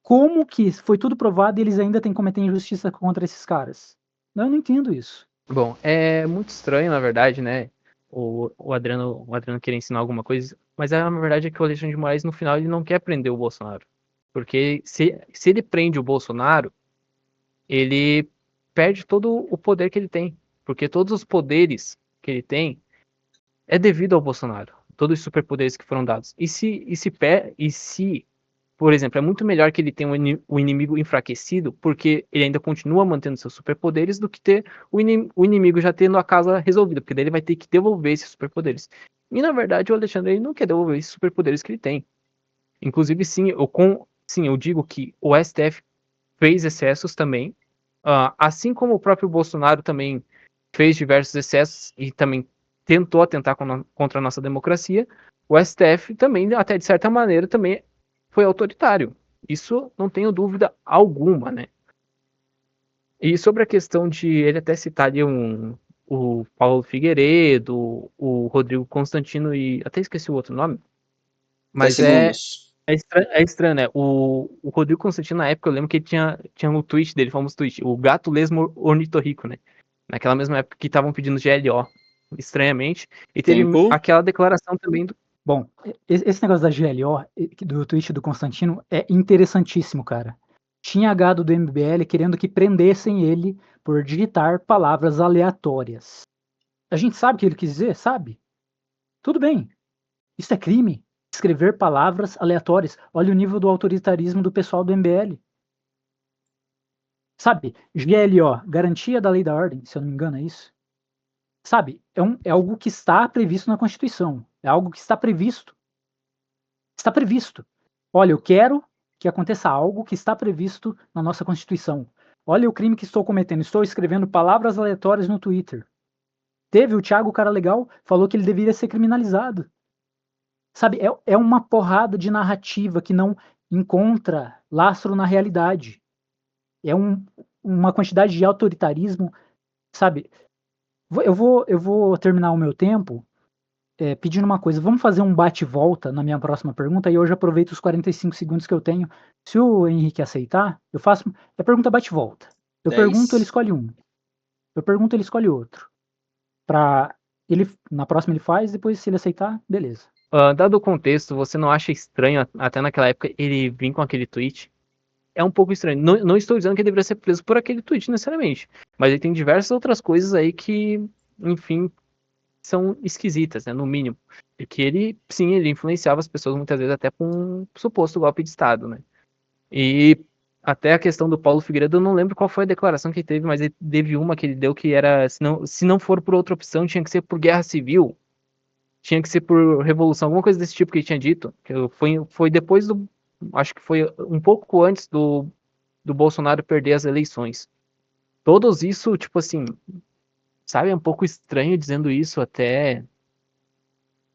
Speaker 2: Como que foi tudo provado e eles ainda têm que cometer injustiça contra esses caras? Eu não entendo isso.
Speaker 3: Bom, é muito estranho, na verdade, né? O Adriano querer ensinar alguma coisa, mas na verdade é que o Alexandre de Moraes, no final, ele não quer prender o Bolsonaro. Porque se ele prende o Bolsonaro, ele perde todo o poder que ele tem. Porque todos os poderes que ele tem é devido ao Bolsonaro. Todos os superpoderes que foram dados. E se, por exemplo, é muito melhor que ele tenha o inimigo enfraquecido, porque ele ainda continua mantendo seus superpoderes, do que ter o inimigo já tendo a casa resolvida, porque daí ele vai ter que devolver esses superpoderes. E na verdade o Alexandre ele não quer devolver esses superpoderes que ele tem. Inclusive, sim, eu digo que o STF fez excessos também, assim como o próprio Bolsonaro também fez diversos excessos e também tentou atentar contra a nossa democracia, o STF também, até de certa maneira, também foi autoritário. Isso não tenho dúvida alguma, né? E sobre a questão de ele até citar ali o Paulo Figueiredo, o Rodrigo Constantino e até esqueci o outro nome, mas
Speaker 1: segundos.
Speaker 3: é estranho, né? O Rodrigo Constantino, na época, eu lembro que ele tinha um tweet dele, famoso tweet, o gato lesmo ornitorrico, né? Naquela mesma época que estavam pedindo GLO, estranhamente. E teve
Speaker 1: Tempo.
Speaker 3: aquela declaração também do.
Speaker 2: Bom, esse negócio da GLO, do tweet do Constantino, é interessantíssimo, cara. Tinha gado do MBL querendo que prendessem ele por digitar palavras aleatórias. A gente sabe o que ele quis dizer? Sabe? Tudo bem. Isso é crime. Escrever palavras aleatórias. Olha o nível do autoritarismo do pessoal do MBL. Sabe? GLO, Garantia da Lei e da Ordem, se eu não me engano, é isso. Sabe? É algo que está previsto na Constituição. É algo que está previsto. Está previsto. Olha, eu quero que aconteça algo que está previsto na nossa Constituição. Olha o crime que estou cometendo. Estou escrevendo palavras aleatórias no Twitter. Teve o Thiago Cara Legal, falou que ele deveria ser criminalizado. Sabe, é uma porrada de narrativa que não encontra lastro na realidade. É uma quantidade de autoritarismo, sabe? Eu vou terminar o meu tempo pedindo uma coisa. Vamos fazer um bate-volta na minha próxima pergunta e hoje aproveito os 45 segundos que eu tenho. Se o Henrique aceitar, eu faço a pergunta bate-volta. Eu
Speaker 1: 10.
Speaker 2: pergunto, ele escolhe um. Eu pergunto, ele escolhe outro. Na próxima ele faz, depois se ele aceitar, beleza.
Speaker 3: Dado o contexto, você não acha estranho, até naquela época, ele vir com aquele tweet? É um pouco estranho. Não estou dizendo que ele deveria ser preso por aquele tweet, necessariamente. Mas ele tem diversas outras coisas aí que, enfim, são esquisitas, né, no mínimo. E que ele, sim, ele influenciava as pessoas muitas vezes até com um suposto golpe de Estado, né? E até a questão do Paulo Figueiredo, eu não lembro qual foi a declaração que ele teve, mas ele teve uma que ele deu que era, se não for por outra opção, tinha que ser por guerra civil, tinha que ser por revolução, alguma coisa desse tipo que ele tinha dito. Que foi depois do, acho que foi um pouco antes do Bolsonaro perder as eleições. Todos isso, tipo assim, sabe, é um pouco estranho dizendo isso até,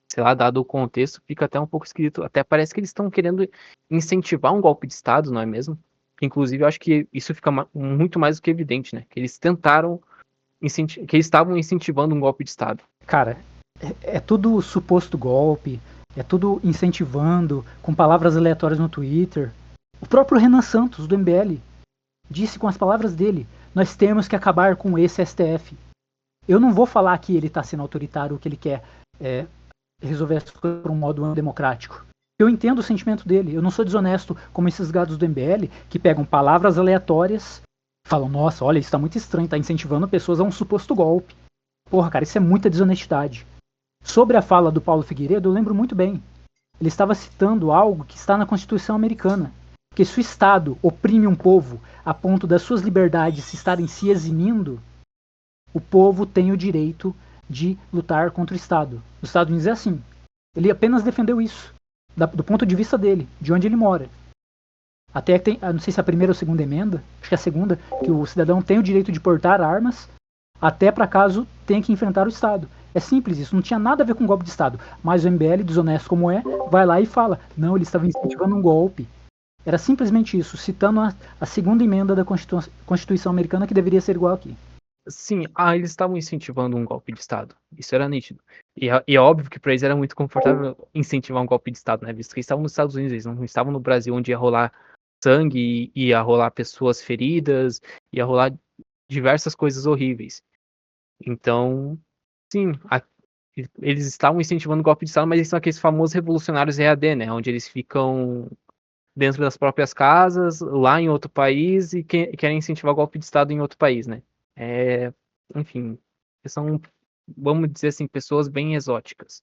Speaker 3: sei lá, dado o contexto, fica até um pouco esquisito. Até parece que eles estão querendo incentivar um golpe de Estado, não é mesmo? Inclusive, eu acho que isso fica muito mais do que evidente, né? Que eles tentaram, que eles estavam incentivando um golpe de Estado.
Speaker 2: Cara, é tudo suposto golpe, é tudo incentivando, com palavras aleatórias no Twitter. O próprio Renan Santos, do MBL, disse com as palavras dele: nós temos que acabar com esse STF. Eu não vou falar que ele está sendo autoritário, que ele quer resolver as coisas por um modo democrático. Eu entendo o sentimento dele. Eu não sou desonesto como esses gados do MBL que pegam palavras aleatórias e falam: nossa, olha, isso está muito estranho, está incentivando pessoas a um suposto golpe. Porra, cara, isso é muita desonestidade. Sobre a fala do Paulo Figueiredo, eu lembro muito bem. Ele estava citando algo que está na Constituição americana. Que se o Estado oprime um povo a ponto das suas liberdades estarem se eximindo, o povo tem o direito de lutar contra o Estado. Nos Estados Unidos é assim. Ele apenas defendeu isso, do ponto de vista dele, de onde ele mora. Até tem, não sei se é a primeira ou a segunda emenda, acho que é a segunda, que o cidadão tem o direito de portar armas até para caso tenha que enfrentar o Estado. É simples isso, não tinha nada a ver com golpe de Estado. Mas o MBL, desonesto como é, vai lá e fala: não, ele estava incentivando um golpe. Era simplesmente isso, citando a segunda emenda da Constituição americana, que deveria ser igual aqui.
Speaker 3: Sim, eles estavam incentivando um golpe de Estado. Isso era nítido. E é óbvio que para eles era muito confortável incentivar um golpe de Estado, né? Visto que eles estavam nos Estados Unidos, eles não estavam no Brasil, onde ia rolar sangue, ia rolar pessoas feridas, ia rolar diversas coisas horríveis. Então, sim, eles estavam incentivando o golpe de Estado, mas eles são aqueles famosos revolucionários EAD, né? Onde eles ficam dentro das próprias casas, lá em outro país, e querem incentivar o golpe de Estado em outro país, né? Enfim, são, vamos dizer assim, pessoas bem exóticas.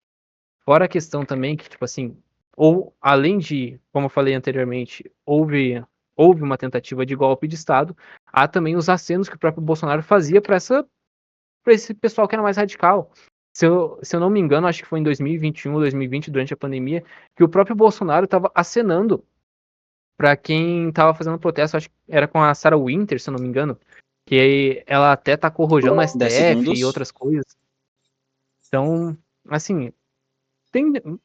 Speaker 3: Fora a questão também que, tipo assim, ou além de, como eu falei anteriormente, houve uma tentativa de golpe de Estado, há também os acenos que o próprio Bolsonaro fazia para esse pessoal que era mais radical. Se eu não me engano, acho que foi em 2021 ou 2020, durante a pandemia, que o próprio Bolsonaro estava acenando para quem estava fazendo protesto, acho que era com a Sarah Winter, se eu não me engano, que ela até tacou rojão no
Speaker 1: 10
Speaker 3: STF
Speaker 1: segundos.
Speaker 3: e outras coisas. Então, assim,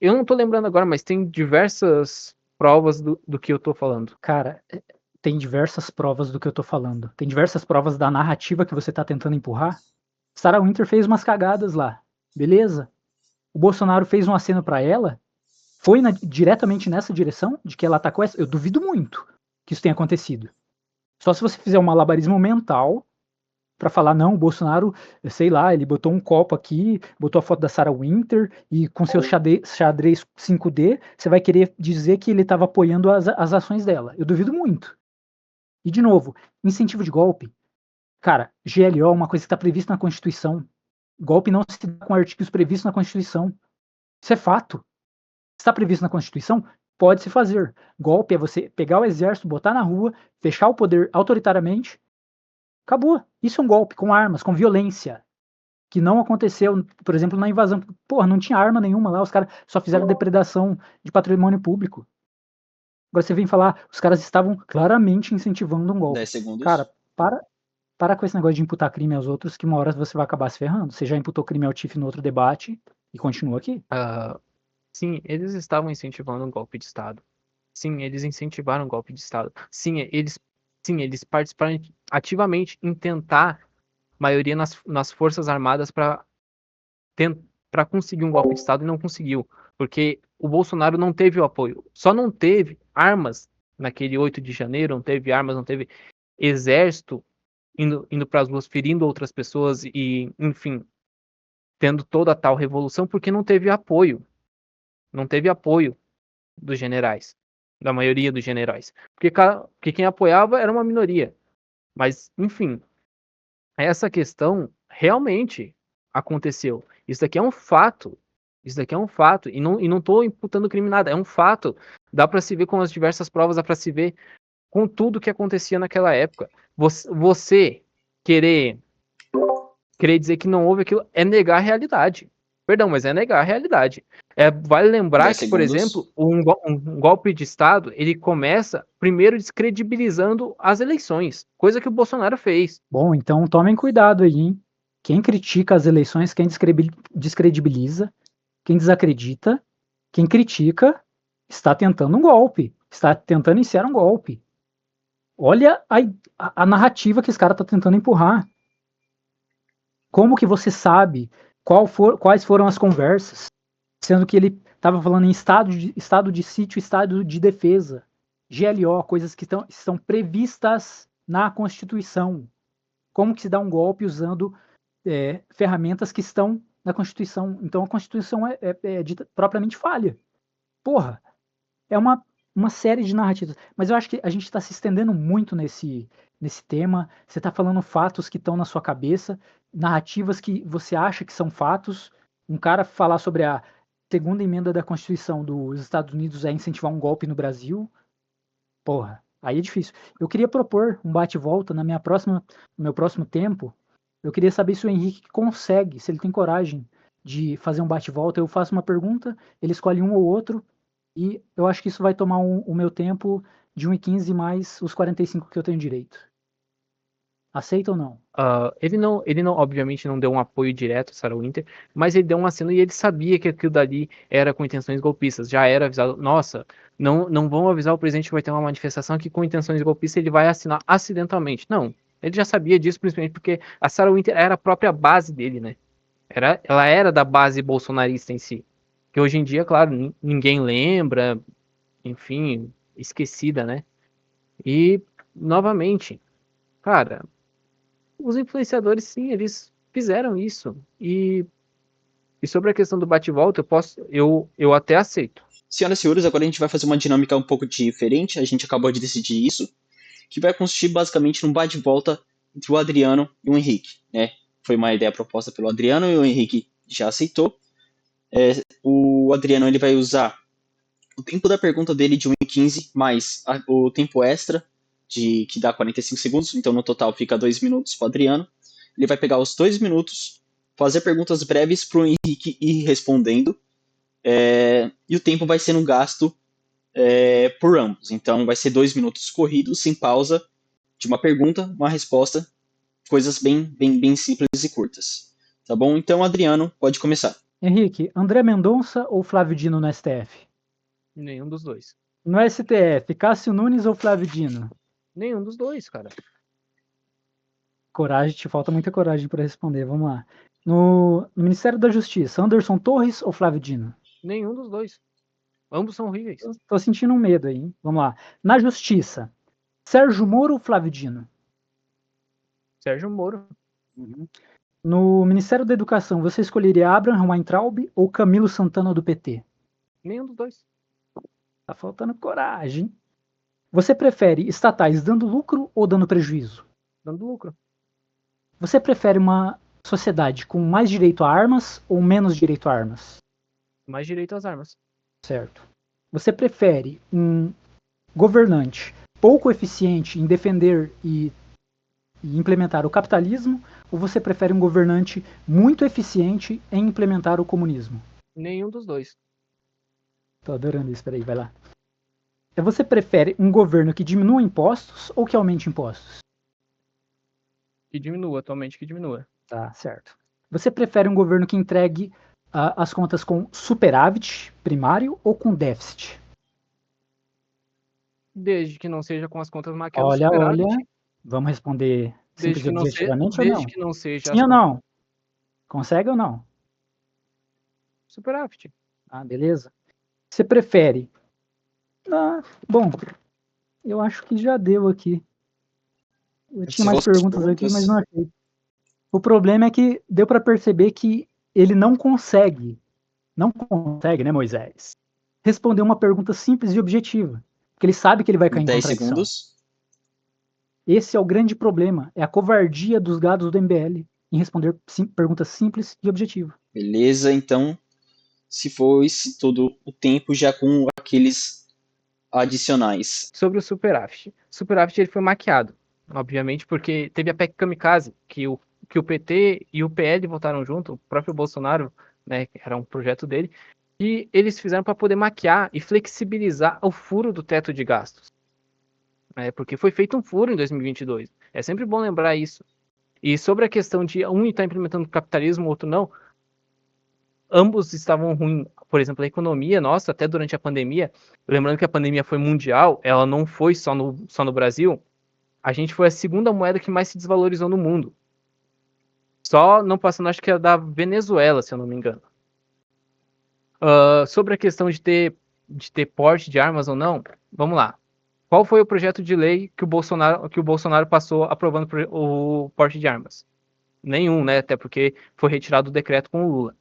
Speaker 3: eu não tô lembrando agora, mas tem diversas provas do que eu tô falando.
Speaker 2: Cara, tem diversas provas do que eu tô falando. Tem diversas provas da narrativa que você tá tentando empurrar. Sarah Winter fez umas cagadas lá. Beleza. O Bolsonaro fez um aceno pra ela. Foi diretamente nessa direção de que ela atacou essa. Eu duvido muito que isso tenha acontecido. Só se você fizer um malabarismo mental pra falar, não, o Bolsonaro, sei lá, ele botou um copo aqui, botou a foto da Sarah Winter e com seu xadrez 5D, você vai querer dizer que ele estava apoiando as ações dela. Eu duvido muito. E, de novo, incentivo de golpe. Cara, GLO é uma coisa que está prevista na Constituição. Golpe não se dá com artigos previstos na Constituição. Isso é fato. Está previsto na Constituição? Pode se fazer. Golpe é você pegar o exército, botar na rua, fechar o poder autoritariamente. Acabou. Isso é um golpe com armas, com violência. Que não aconteceu, por exemplo, na invasão. Porra, não tinha arma nenhuma lá, os caras só fizeram depredação de patrimônio público. Agora você vem falar, os caras estavam claramente incentivando um golpe.
Speaker 1: 10 segundos.
Speaker 2: Cara, para com esse negócio de imputar crime aos outros, que uma hora você vai acabar se ferrando. Você já imputou crime ao Tiff no outro debate e continua aqui.
Speaker 3: Sim, eles estavam incentivando um golpe de Estado. Sim, eles incentivaram um golpe de Estado. Sim, eles participaram ativamente em tentar maioria nas Forças Armadas para conseguir um golpe de Estado e não conseguiu. Porque o Bolsonaro não teve o apoio. Só não teve armas naquele 8 de janeiro, não teve armas, não teve exército indo para as ruas ferindo outras pessoas e, enfim, tendo toda a tal revolução porque não teve apoio. Não teve apoio dos generais, da maioria dos generais. Porque quem apoiava era uma minoria. Mas, enfim, essa questão realmente aconteceu. Isso daqui é um fato. Isso daqui é um fato. E não tô imputando crime nada. É um fato. Dá para se ver com as diversas provas, dá para se ver com tudo que acontecia naquela época. Você querer dizer que não houve aquilo é negar a realidade. Perdão, mas é negar a realidade. Vale lembrar
Speaker 1: 10
Speaker 3: que, por
Speaker 1: segundos.
Speaker 3: exemplo, um golpe de Estado, ele começa primeiro descredibilizando as eleições, coisa que o Bolsonaro fez.
Speaker 2: Bom, então tomem cuidado aí, hein? Quem critica as eleições, quem descredibiliza, quem desacredita, quem critica, está tentando um golpe, está tentando iniciar um golpe. Olha a narrativa que esse cara está tentando empurrar. Como que você sabe quais foram as conversas, sendo que ele estava falando em estado de sítio, estado de defesa, GLO, coisas que estão previstas na Constituição. Como que se dá um golpe usando ferramentas que estão na Constituição? Então a Constituição é dita propriamente falha. Porra, é uma série de narrativas. Mas eu acho que a gente está se estendendo muito nesse tema. Você está falando fatos que estão na sua cabeça, narrativas que você acha que são fatos. Um cara falar sobre a segunda emenda da Constituição dos Estados Unidos é incentivar um golpe no Brasil. Porra, aí é difícil. Eu queria propor um bate-volta no meu próximo tempo. Eu queria saber se o Henrique consegue, se ele tem coragem de fazer um bate-volta. Eu faço uma pergunta, ele escolhe um ou outro, e eu acho que isso vai tomar o meu tempo de 1h15 mais os 45 que eu tenho direito. Aceita ou não?
Speaker 3: Ele não, obviamente, não deu um apoio direto a Sarah Winter, mas ele deu um aceno e ele sabia que aquilo dali era com intenções golpistas. Já era avisado, nossa, não vão avisar o presidente que vai ter uma manifestação que com intenções golpistas ele vai assinar acidentalmente. Não, ele já sabia disso, principalmente porque a Sarah Winter era a própria base dele, né? Ela era da base bolsonarista em si. Que hoje em dia, claro, ninguém lembra, enfim, esquecida, né? E, novamente, cara, os influenciadores, sim, eles fizeram isso. E sobre a questão do bate-volta, eu até aceito.
Speaker 1: Senhoras e senhores, agora a gente vai fazer uma dinâmica um pouco diferente. A gente acabou de decidir isso, que vai consistir basicamente num bate-volta entre o Adriano e o Henrique, né? Foi uma ideia proposta pelo Adriano e o Henrique já aceitou. O Adriano ele vai usar o tempo da pergunta dele de 1h15 mais o tempo extra que dá 45 segundos, então no total fica 2 minutos para o Adriano. Ele vai pegar os 2 minutos, fazer perguntas breves para o Henrique ir respondendo, e o tempo vai sendo gasto por ambos. Então vai ser 2 minutos corridos, sem pausa, de uma pergunta, uma resposta, coisas bem simples e curtas. Tá bom? Então, Adriano, pode começar.
Speaker 2: Henrique, André Mendonça ou Flávio Dino no STF?
Speaker 3: Nenhum dos dois.
Speaker 2: No STF, Cássio Nunes ou Flávio Dino?
Speaker 3: Nenhum dos dois, cara.
Speaker 2: Coragem, te falta muita coragem para responder, vamos lá. No Ministério da Justiça, Anderson Torres ou Flávio Dino?
Speaker 3: Nenhum dos dois. Ambos são horríveis.
Speaker 2: Tô sentindo um medo aí, hein? Vamos lá. Na Justiça, Sérgio Moro ou Flávio Dino?
Speaker 3: Sérgio Moro.
Speaker 2: No Ministério da Educação, você escolheria Abraham Weintraub ou Camilo Santana do PT?
Speaker 3: Nenhum dos dois.
Speaker 2: Tá faltando coragem. Você prefere estatais dando lucro ou dando prejuízo?
Speaker 3: Dando lucro.
Speaker 2: Você prefere uma sociedade com mais direito a armas ou menos direito a armas?
Speaker 3: Mais direito às armas.
Speaker 2: Certo. Você prefere um governante pouco eficiente em defender e implementar o capitalismo ou você prefere um governante muito eficiente em implementar o comunismo?
Speaker 3: Nenhum dos dois.
Speaker 2: Tô adorando isso, peraí, vai lá. Você prefere um governo que diminua impostos ou que aumente impostos?
Speaker 3: Que diminua, atualmente que diminua.
Speaker 2: Tá, certo. Você prefere um governo que entregue as contas com superávit primário ou com déficit?
Speaker 3: Desde que não seja com as contas maquiadas
Speaker 2: Olha,
Speaker 3: superávit.
Speaker 2: vamos responder
Speaker 3: Desde
Speaker 2: simples e
Speaker 3: que não seja,
Speaker 2: objetivamente ou
Speaker 3: desde
Speaker 2: não?
Speaker 3: que não seja
Speaker 2: Sim
Speaker 3: as
Speaker 2: ou
Speaker 3: contas
Speaker 2: não? Consegue ou não?
Speaker 3: superávit.
Speaker 2: Ah, beleza. Você prefere? Bom, eu acho que já deu aqui. Eu tinha
Speaker 1: Se
Speaker 2: mais
Speaker 1: fosse as
Speaker 2: perguntas aqui, mas
Speaker 1: perguntas,
Speaker 2: não achei. O problema é que deu para perceber que ele não consegue, né, Moisés, responder uma pergunta simples e objetiva, porque ele sabe que ele vai cair em
Speaker 1: 10
Speaker 2: contradição.
Speaker 1: segundos.
Speaker 2: Esse é o grande problema, é a covardia dos gados do MBL em responder perguntas simples e objetivas.
Speaker 1: Beleza, então, se fosse todo o tempo já com aqueles adicionais.
Speaker 3: Sobre o superávit. O superávit ele foi maquiado, obviamente, porque teve a PEC Kamikaze, que o PT e o PL votaram junto, o próprio Bolsonaro, né, que era um projeto dele, e eles fizeram para poder maquiar e flexibilizar o furo do teto de gastos. Porque foi feito um furo em 2022. É sempre bom lembrar isso. E sobre a questão de um estar implementando capitalismo, o outro não, ambos estavam ruins. Por exemplo, a economia nossa, até durante a pandemia, lembrando que a pandemia foi mundial, ela não foi só no Brasil, a gente foi a segunda moeda que mais se desvalorizou no mundo. Só não passando, acho que é da Venezuela, se eu não me engano. Sobre a questão de ter porte de armas ou não, vamos lá. Qual foi o projeto de lei que o Bolsonaro passou aprovando o porte de armas? Nenhum, né? Até porque foi retirado o decreto com o Lula.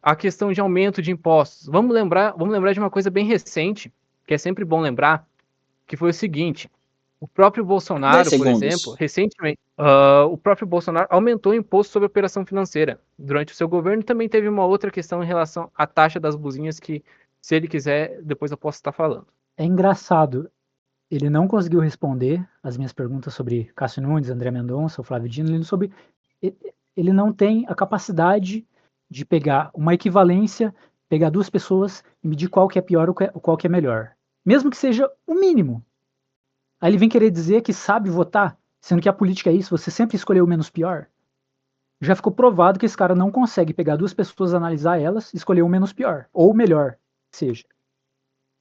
Speaker 3: A questão de aumento de impostos. Vamos lembrar de uma coisa bem recente, que é sempre bom lembrar, que foi o seguinte: o próprio
Speaker 1: 10
Speaker 3: Bolsonaro, por
Speaker 1: segundos.
Speaker 3: exemplo, recentemente, o próprio Bolsonaro aumentou o imposto sobre operação financeira durante o seu governo. Também teve uma outra questão em relação à taxa das buzinhas que, se ele quiser, depois eu posso estar falando.
Speaker 2: É engraçado, ele não conseguiu responder as minhas perguntas sobre Cássio Nunes, André Mendonça, o Flávio Dino, ele não tem a capacidade de pegar uma equivalência, pegar duas pessoas e medir qual que é pior ou qual que é melhor. Mesmo que seja o mínimo. Aí ele vem querer dizer que sabe votar, sendo que a política é isso, você sempre escolheu o menos pior. Já ficou provado que esse cara não consegue pegar duas pessoas, analisar elas e escolher o menos pior, ou o melhor, que seja.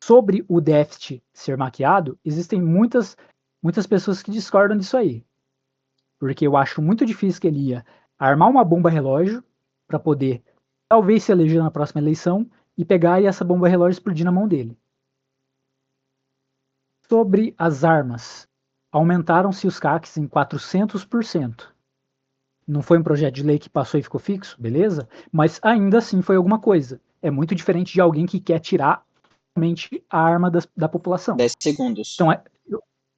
Speaker 2: Sobre o déficit ser maquiado, existem muitas pessoas que discordam disso aí. Porque eu acho muito difícil que ele ia armar uma bomba relógio para poder talvez se eleger na próxima eleição e pegar essa bomba relógio explodir na mão dele. Sobre as armas, aumentaram-se os CACs em 400%. Não foi um projeto de lei que passou e ficou fixo, beleza? Mas ainda assim foi alguma coisa. É muito diferente de alguém que quer tirar realmente a arma da população.
Speaker 1: 10 segundos.
Speaker 2: Então,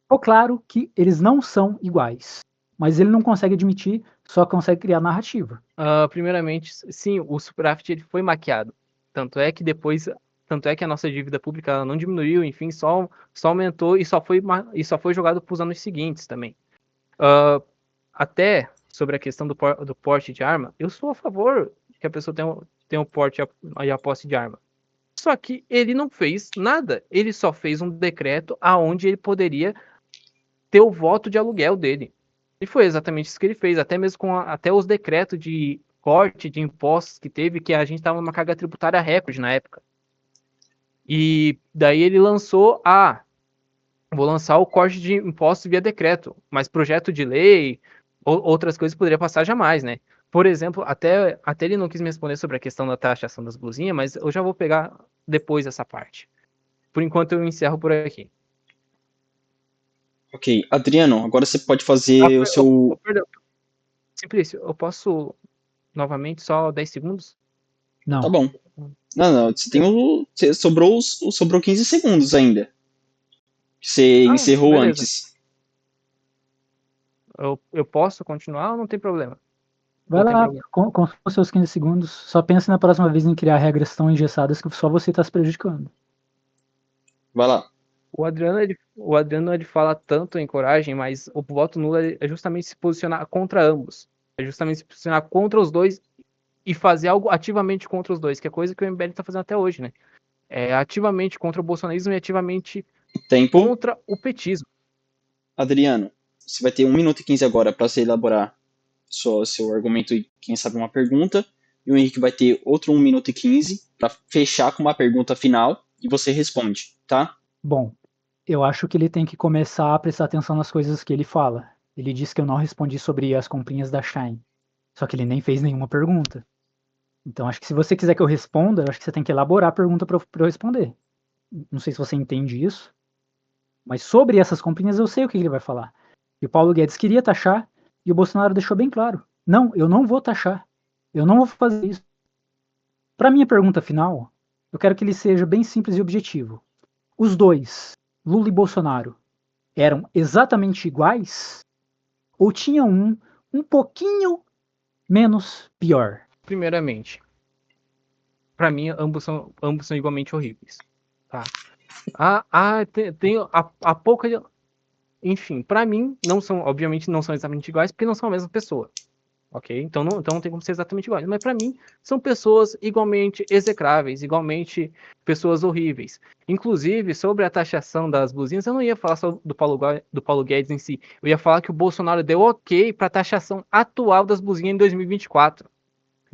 Speaker 2: ficou claro que eles não são iguais. Mas ele não consegue admitir, só consegue criar narrativa.
Speaker 3: Primeiramente, sim, o superávit ele foi maquiado. Tanto é que a nossa dívida pública ela não diminuiu, enfim, só aumentou e só foi jogado para os anos seguintes também. Até sobre a questão do porte de arma, eu sou a favor que a pessoa tenha o porte e a posse de arma. Só que ele não fez nada. Ele só fez um decreto aonde ele poderia ter o voto de aluguel dele. E foi exatamente isso que ele fez, até mesmo com até os decretos de corte de impostos que teve, que a gente estava numa carga tributária recorde na época. E daí ele lançou vou lançar o corte de impostos via decreto, mas projeto de lei ou outras coisas poderia passar jamais, né? Por exemplo, até ele não quis me responder sobre a questão da taxação das blusinhas, mas eu já vou pegar depois essa parte. Por enquanto eu encerro por aqui.
Speaker 1: Ok, Adriano, agora você pode fazer o seu...
Speaker 3: Perdão. Simplício, eu posso novamente só 10 segundos?
Speaker 2: Não.
Speaker 1: Tá bom. Não, você tem sobrou 15 segundos ainda. Você encerrou
Speaker 3: beleza.
Speaker 1: antes.
Speaker 3: Eu posso continuar ou não tem problema?
Speaker 2: Vai
Speaker 3: Não tem
Speaker 2: lá,
Speaker 3: problema.
Speaker 2: com os seus 15 segundos. Só pense na próxima vez em criar regras tão engessadas que só você tá se prejudicando.
Speaker 1: Vai lá.
Speaker 3: O Adriano ele fala tanto em coragem, mas o voto nulo é justamente se posicionar contra ambos. É justamente se posicionar contra os dois e fazer algo ativamente contra os dois, que é coisa que o MBL está fazendo até hoje, né? É ativamente contra o bolsonarismo e ativamente
Speaker 1: Tempo.
Speaker 3: contra o petismo.
Speaker 1: Adriano, você vai ter 1 minuto e 15 agora para você elaborar seu argumento e, quem sabe, uma pergunta. E o Henrique vai ter outro 1 minuto e 15 para fechar com uma pergunta final e você responde, tá?
Speaker 2: Bom, eu acho que ele tem que começar a prestar atenção nas coisas que ele fala. Ele disse que eu não respondi sobre as comprinhas da Shine. Só que ele nem fez nenhuma pergunta. Então acho que se você quiser que eu responda, eu acho que você tem que elaborar a pergunta para eu responder. Não sei se você entende isso, mas sobre essas comprinhas eu sei o que ele vai falar. E o Paulo Guedes queria taxar e o Bolsonaro deixou bem claro: não, eu não vou taxar. Eu não vou fazer isso. Para minha pergunta final, eu quero que ele seja bem simples e objetivo. Os dois, Lula e Bolsonaro, eram exatamente iguais ou tinha um pouquinho menos pior?
Speaker 3: Primeiramente, para mim, ambos são igualmente horríveis. Tá? Tem a pouca. Enfim, para mim, obviamente não são exatamente iguais, porque não são a mesma pessoa. Ok? Então não tem como ser exatamente iguais. Mas para mim, são pessoas igualmente execráveis, igualmente pessoas horríveis. Inclusive, sobre a taxação das blusinhas, eu não ia falar só do Paulo Guedes em si. Eu ia falar que o Bolsonaro deu ok para a taxação atual das blusinhas em 2024.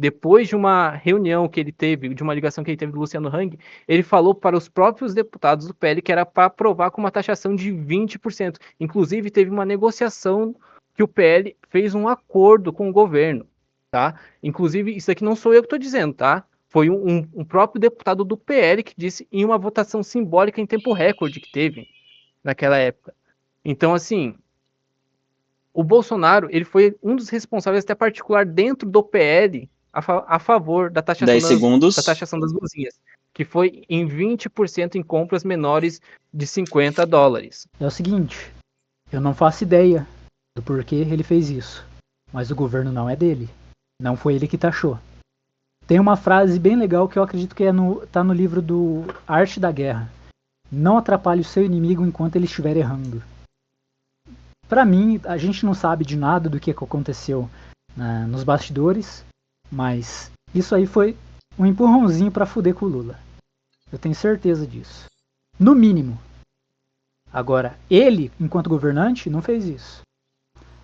Speaker 3: Depois de uma reunião que ele teve, de uma ligação que ele teve do Luciano Hang, ele falou para os próprios deputados do PL que era para aprovar com uma taxação de 20%. Inclusive, teve uma negociação que o PL fez um acordo com o governo, tá? Inclusive, isso aqui não sou eu que estou dizendo, tá? Foi um próprio deputado do PL que disse em uma votação simbólica em tempo recorde que teve naquela época. Então, assim, o Bolsonaro, ele foi um dos responsáveis, até particular, dentro do PL, a favor da
Speaker 1: 10 segundos.
Speaker 3: taxação das blusinhas, que foi em 20% em compras menores de $50.
Speaker 2: É o seguinte, eu não faço ideia do porquê ele fez isso, mas o governo não é dele. Não foi ele que taxou. Tem uma frase bem legal que eu acredito que tá no livro do Arte da Guerra. Não atrapalhe o seu inimigo enquanto ele estiver errando. Pra mim, a gente não sabe de nada do que aconteceu nos bastidores, mas isso aí foi um empurrãozinho pra fuder com o Lula. Eu tenho certeza disso. No mínimo. Agora, ele, enquanto governante, não fez isso.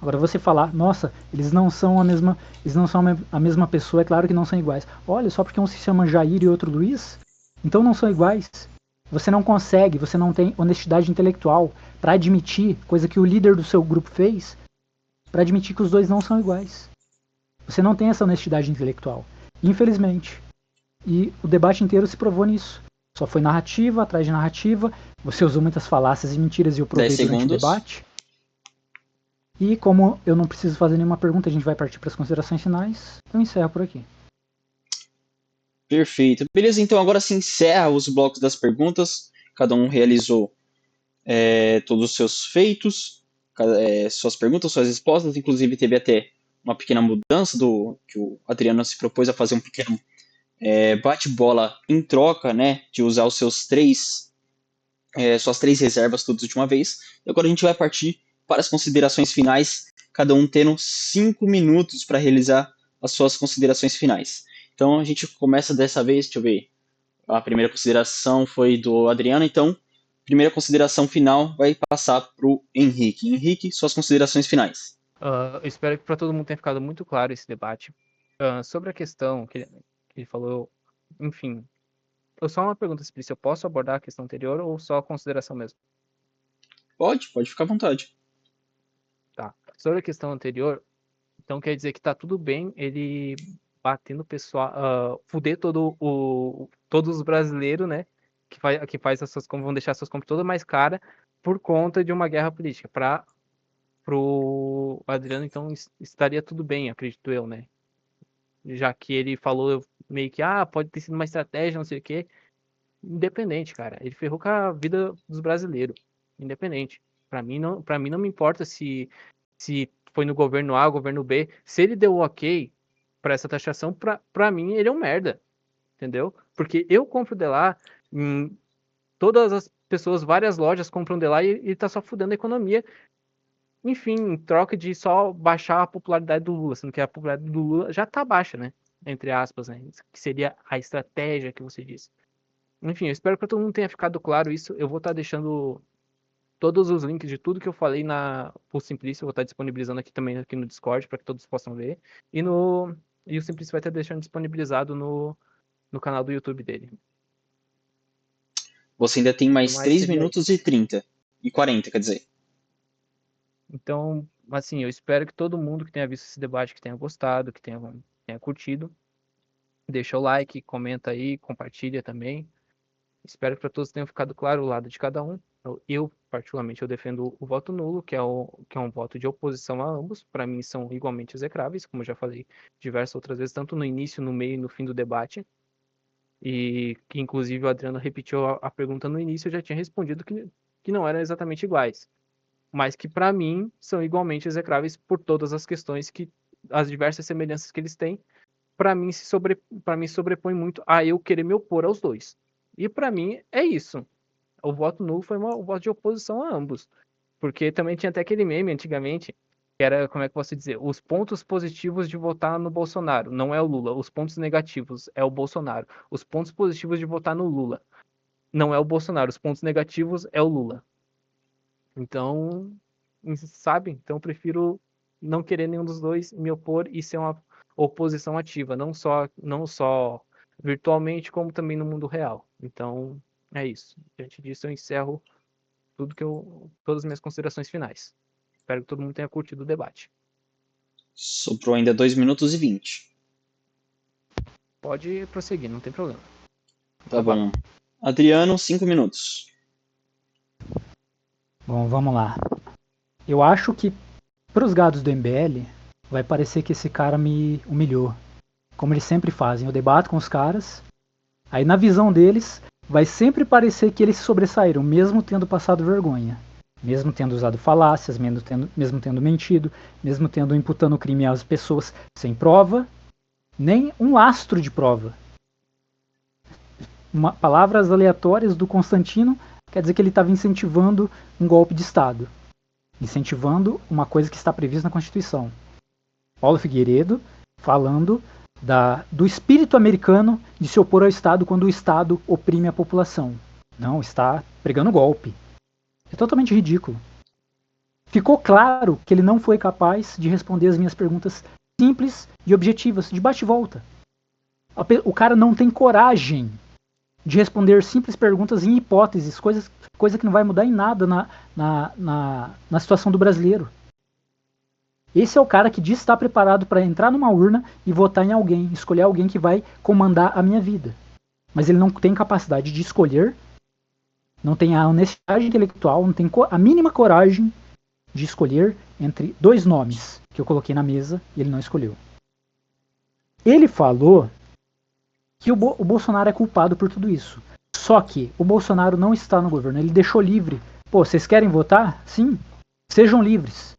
Speaker 2: Agora você falar, nossa, eles não são a mesma pessoa, é claro que não são iguais. Olha, só porque um se chama Jair e outro Luiz, então não são iguais. Você não consegue, você não tem honestidade intelectual para admitir, coisa que o líder do seu grupo fez, para admitir que os dois não são iguais. Você não tem essa honestidade intelectual, infelizmente. E o debate inteiro se provou nisso. Só foi narrativa atrás de narrativa, você usou muitas falácias e mentiras e eu provei durante o debate. E como eu não preciso fazer nenhuma pergunta, a gente vai partir para as considerações finais. Eu encerro por aqui.
Speaker 1: Perfeito. Beleza, então agora se encerra os blocos das perguntas. Cada um realizou todos os seus feitos, suas perguntas, suas respostas. Inclusive teve até uma pequena mudança que o Adriano se propôs a fazer um pequeno bate-bola em troca, né, de usar os suas três reservas todas de uma vez. E agora a gente vai partir para as considerações finais, cada um tendo 5 minutos para realizar as suas considerações finais. Então a gente começa dessa vez, deixa eu ver, a primeira consideração foi do Adriano, então a primeira consideração final vai passar para o Henrique. Henrique, suas considerações finais.
Speaker 3: Eu espero que para todo mundo tenha ficado muito claro esse debate. Sobre a questão que ele falou, enfim, só uma pergunta, se eu posso abordar a questão anterior ou só a consideração mesmo?
Speaker 1: Pode ficar à vontade.
Speaker 3: Tá. Sobre a questão anterior, então quer dizer que tá tudo bem ele bater no pessoal, fuder todos os brasileiros, né? Que faz essas compras, vão deixar essas compras todas mais caras por conta de uma guerra política. Pro Adriano, então, estaria tudo bem, acredito eu, né? Já que ele falou meio que, pode ter sido uma estratégia, não sei o quê. Independente, cara. Ele ferrou com a vida dos brasileiros. Independente. Para mim não me importa se foi no governo A, governo B. Se ele deu ok para essa taxação, para mim ele é um merda. Entendeu? Porque eu compro de lá, todas as pessoas, várias lojas compram de lá e tá só fudendo a economia. Enfim, em troca de só baixar a popularidade do Lula, sendo que a popularidade do Lula já tá baixa, né? Entre aspas, né? Que seria a estratégia que você disse. Enfim, eu espero que todo mundo tenha ficado claro isso. Eu vou estar deixando todos os links de tudo que eu falei pro Simplício, eu vou estar disponibilizando aqui também aqui no Discord para que todos possam ver. E o Simplício vai estar deixando disponibilizado no canal do YouTube dele.
Speaker 1: Você ainda tem mais
Speaker 3: Mas
Speaker 1: 3
Speaker 3: seria
Speaker 1: minutos e 30. E 40, quer dizer.
Speaker 3: Então, assim, eu espero que todo mundo que tenha visto esse debate, que tenha gostado, que tenha curtido, deixa o like, comenta aí, compartilha também. Espero que para todos tenham ficado claro o lado de cada um. Eu, particularmente, eu defendo o voto nulo, que é um voto de oposição a ambos. Para mim, são igualmente execráveis, como eu já falei diversas outras vezes, tanto no início, no meio e no fim do debate. E que, inclusive, o Adriano repetiu a pergunta no início, eu já tinha respondido que não eram exatamente iguais. Mas que, para mim, são igualmente execráveis por todas as questões as diversas semelhanças que eles têm. Para mim, sobrepõe muito a eu querer me opor aos dois. E para mim é isso. O voto nulo foi um voto de oposição a ambos. Porque também tinha até aquele meme antigamente, que era, como é que eu posso dizer, os pontos positivos de votar no Bolsonaro, não é o Lula. Os pontos negativos é o Bolsonaro. Os pontos positivos de votar no Lula não é o Bolsonaro. Os pontos negativos é o Lula. Então, sabe? Então eu prefiro não querer nenhum dos dois, me opor e ser uma oposição ativa, não só virtualmente, como também no mundo real. Então, é isso. Diante disso, eu encerro todas as minhas considerações finais. Espero que todo mundo tenha curtido o debate.
Speaker 1: Sobrou ainda 2 minutos e 20.
Speaker 3: Pode prosseguir, não tem problema.
Speaker 1: Tá bom. Adriano, 5 minutos.
Speaker 2: Bom, vamos lá. Eu acho que para os gados do MBL vai parecer que esse cara me humilhou. Como eles sempre fazem, eu debato com os caras, aí na visão deles vai sempre parecer que eles se sobressaíram, mesmo tendo passado vergonha. Mesmo tendo usado falácias, mesmo tendo mentido, mesmo tendo imputando crime às pessoas sem prova, nem um lastro de prova. Palavras aleatórias do Constantino quer dizer que ele estava incentivando um golpe de Estado. Incentivando uma coisa que está prevista na Constituição. Paulo Figueiredo falando do espírito americano de se opor ao Estado quando o Estado oprime a população. Não, está pregando golpe. É totalmente ridículo. Ficou claro que ele não foi capaz de responder as minhas perguntas simples e objetivas, de bate e volta. O cara não tem coragem de responder simples perguntas em hipóteses, coisa que não vai mudar em nada na situação do brasileiro. Esse é o cara que diz estar preparado para entrar numa urna e votar em alguém, escolher alguém que vai comandar a minha vida. Mas ele não tem capacidade de escolher, não tem a honestidade intelectual, não tem a mínima coragem de escolher entre dois nomes que eu coloquei na mesa e ele não escolheu. Ele falou que o Bolsonaro é culpado por tudo isso. Só que o Bolsonaro não está no governo, ele deixou livre. Pô, vocês querem votar? Sim, sejam livres.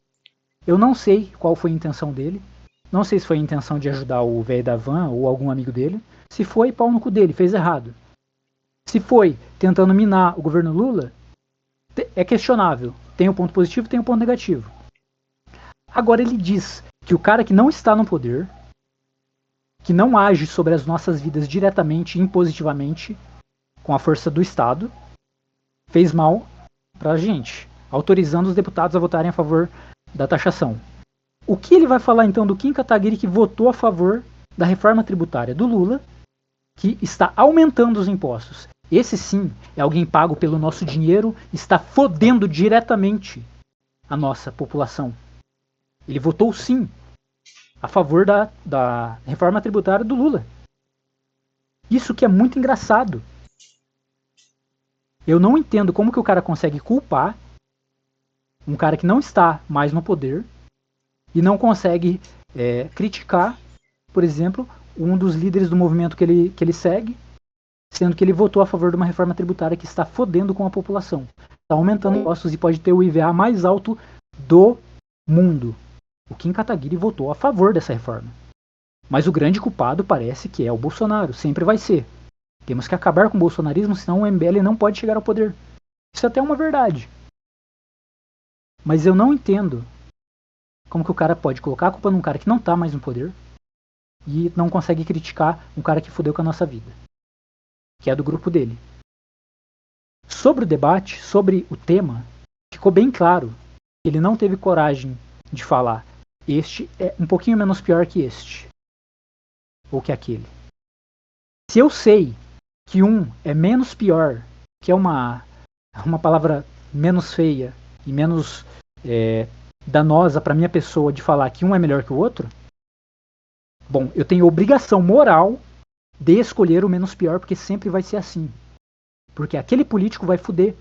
Speaker 2: Eu não sei qual foi a intenção dele. Não sei se foi a intenção de ajudar o velho da van ou algum amigo dele. Se foi, pau no cu dele, fez errado. Se foi tentando minar o governo Lula, é questionável. Tem um ponto positivo, tem um ponto negativo. Agora ele diz que o cara que não está no poder, que não age sobre as nossas vidas diretamente e impositivamente, com a força do Estado, fez mal pra gente, autorizando os deputados a votarem a favor da taxação. O que ele vai falar então do Kim Kataguiri, que votou a favor da reforma tributária do Lula, que está aumentando os impostos? Esse sim é alguém pago pelo nosso dinheiro, está fodendo diretamente a nossa população. Ele votou sim a favor da reforma tributária do Lula. Isso que é muito engraçado. Eu não entendo como que o cara consegue culpar um cara que não está mais no poder e não consegue criticar, por exemplo, um dos líderes do movimento que ele segue, sendo que ele votou a favor de uma reforma tributária que está fodendo com a população. Está aumentando impostos e pode ter o IVA mais alto do mundo. O Kim Kataguiri votou a favor dessa reforma. Mas o grande culpado parece que é o Bolsonaro. Sempre vai ser. Temos que acabar com o bolsonarismo, senão o MBL não pode chegar ao poder. Isso até é uma verdade. Mas eu não entendo como que o cara pode colocar a culpa num cara que não está mais no poder e não consegue criticar um cara que fodeu com a nossa vida, que é do grupo dele. Sobre o debate, sobre o tema, ficou bem claro que ele não teve coragem de falar este é um pouquinho menos pior que este, ou que aquele. Se eu sei que um é menos pior, que é uma palavra menos feia e menos danosa para minha pessoa de falar que um é melhor que o outro, bom, eu tenho obrigação moral de escolher o menos pior, porque sempre vai ser assim. Porque aquele político vai foder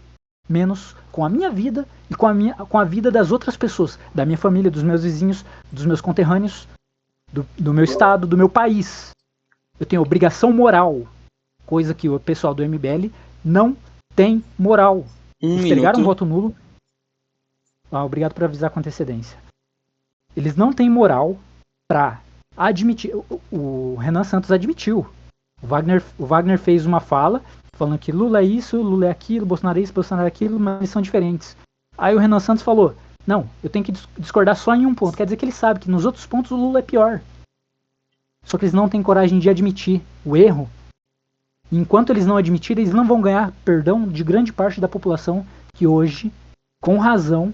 Speaker 2: menos com a minha vida e com a vida das outras pessoas, da minha família, dos meus vizinhos, dos meus conterrâneos, do meu estado, do meu país. Eu tenho obrigação moral, coisa que o pessoal do MBL não tem moral. Eles pegaram um voto nulo. Obrigado por avisar com antecedência. Eles não têm moral para admitir. O Renan Santos admitiu. O Wagner fez uma fala falando que Lula é isso, Lula é aquilo, Bolsonaro é isso, Bolsonaro é aquilo, mas eles são diferentes. Aí o Renan Santos falou, não, eu tenho que discordar só em um ponto. Quer dizer que ele sabe que nos outros pontos o Lula é pior. Só que eles não têm coragem de admitir o erro. E enquanto eles não admitirem, eles não vão ganhar perdão de grande parte da população que hoje, com razão,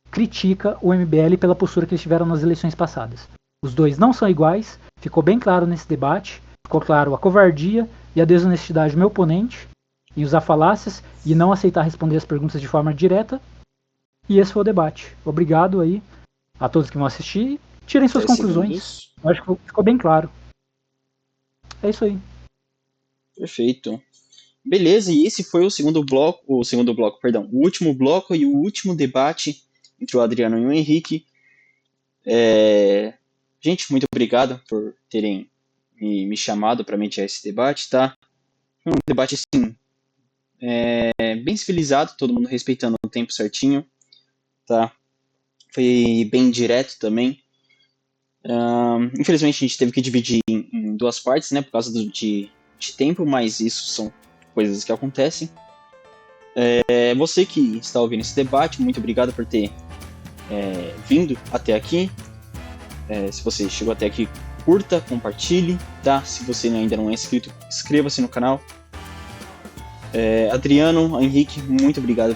Speaker 2: critica o MBL pela postura que eles tiveram nas eleições passadas. Os dois não são iguais, ficou bem claro nesse debate, ficou claro a covardia e a desonestidade do meu oponente em usar falácias e não aceitar responder as perguntas de forma direta. E esse foi o debate. Obrigado aí a todos que vão assistir. Tirem suas conclusões. Eu acho que ficou bem claro. É isso aí.
Speaker 1: Perfeito. Beleza, e esse foi o último bloco e o último debate entre o Adriano e o Henrique. Gente, muito obrigado por terem me chamado para mediar esse debate, tá? Foi um debate, assim, bem civilizado, todo mundo respeitando o tempo certinho, tá? Foi bem direto também. Infelizmente a gente teve que dividir em duas partes, né, por causa de tempo, mas isso são coisas que acontecem. Você que está ouvindo esse debate, muito obrigado por ter vindo até aqui. Se você chegou até aqui, curta, compartilhe, tá? Se você ainda não é inscrito, inscreva-se no canal. Adriano, Henrique, muito obrigado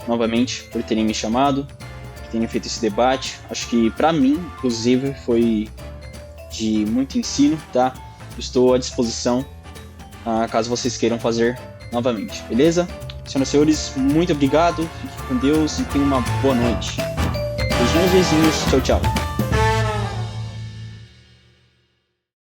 Speaker 1: novamente por terem me chamado, por terem feito esse debate. Acho que para mim, inclusive, foi de muito ensino, tá? Estou à disposição caso vocês queiram fazer novamente, beleza? Senhoras e senhores, muito obrigado, fiquem com Deus e tenham uma boa noite. Beijinhos, beijinhos, tchau, tchau.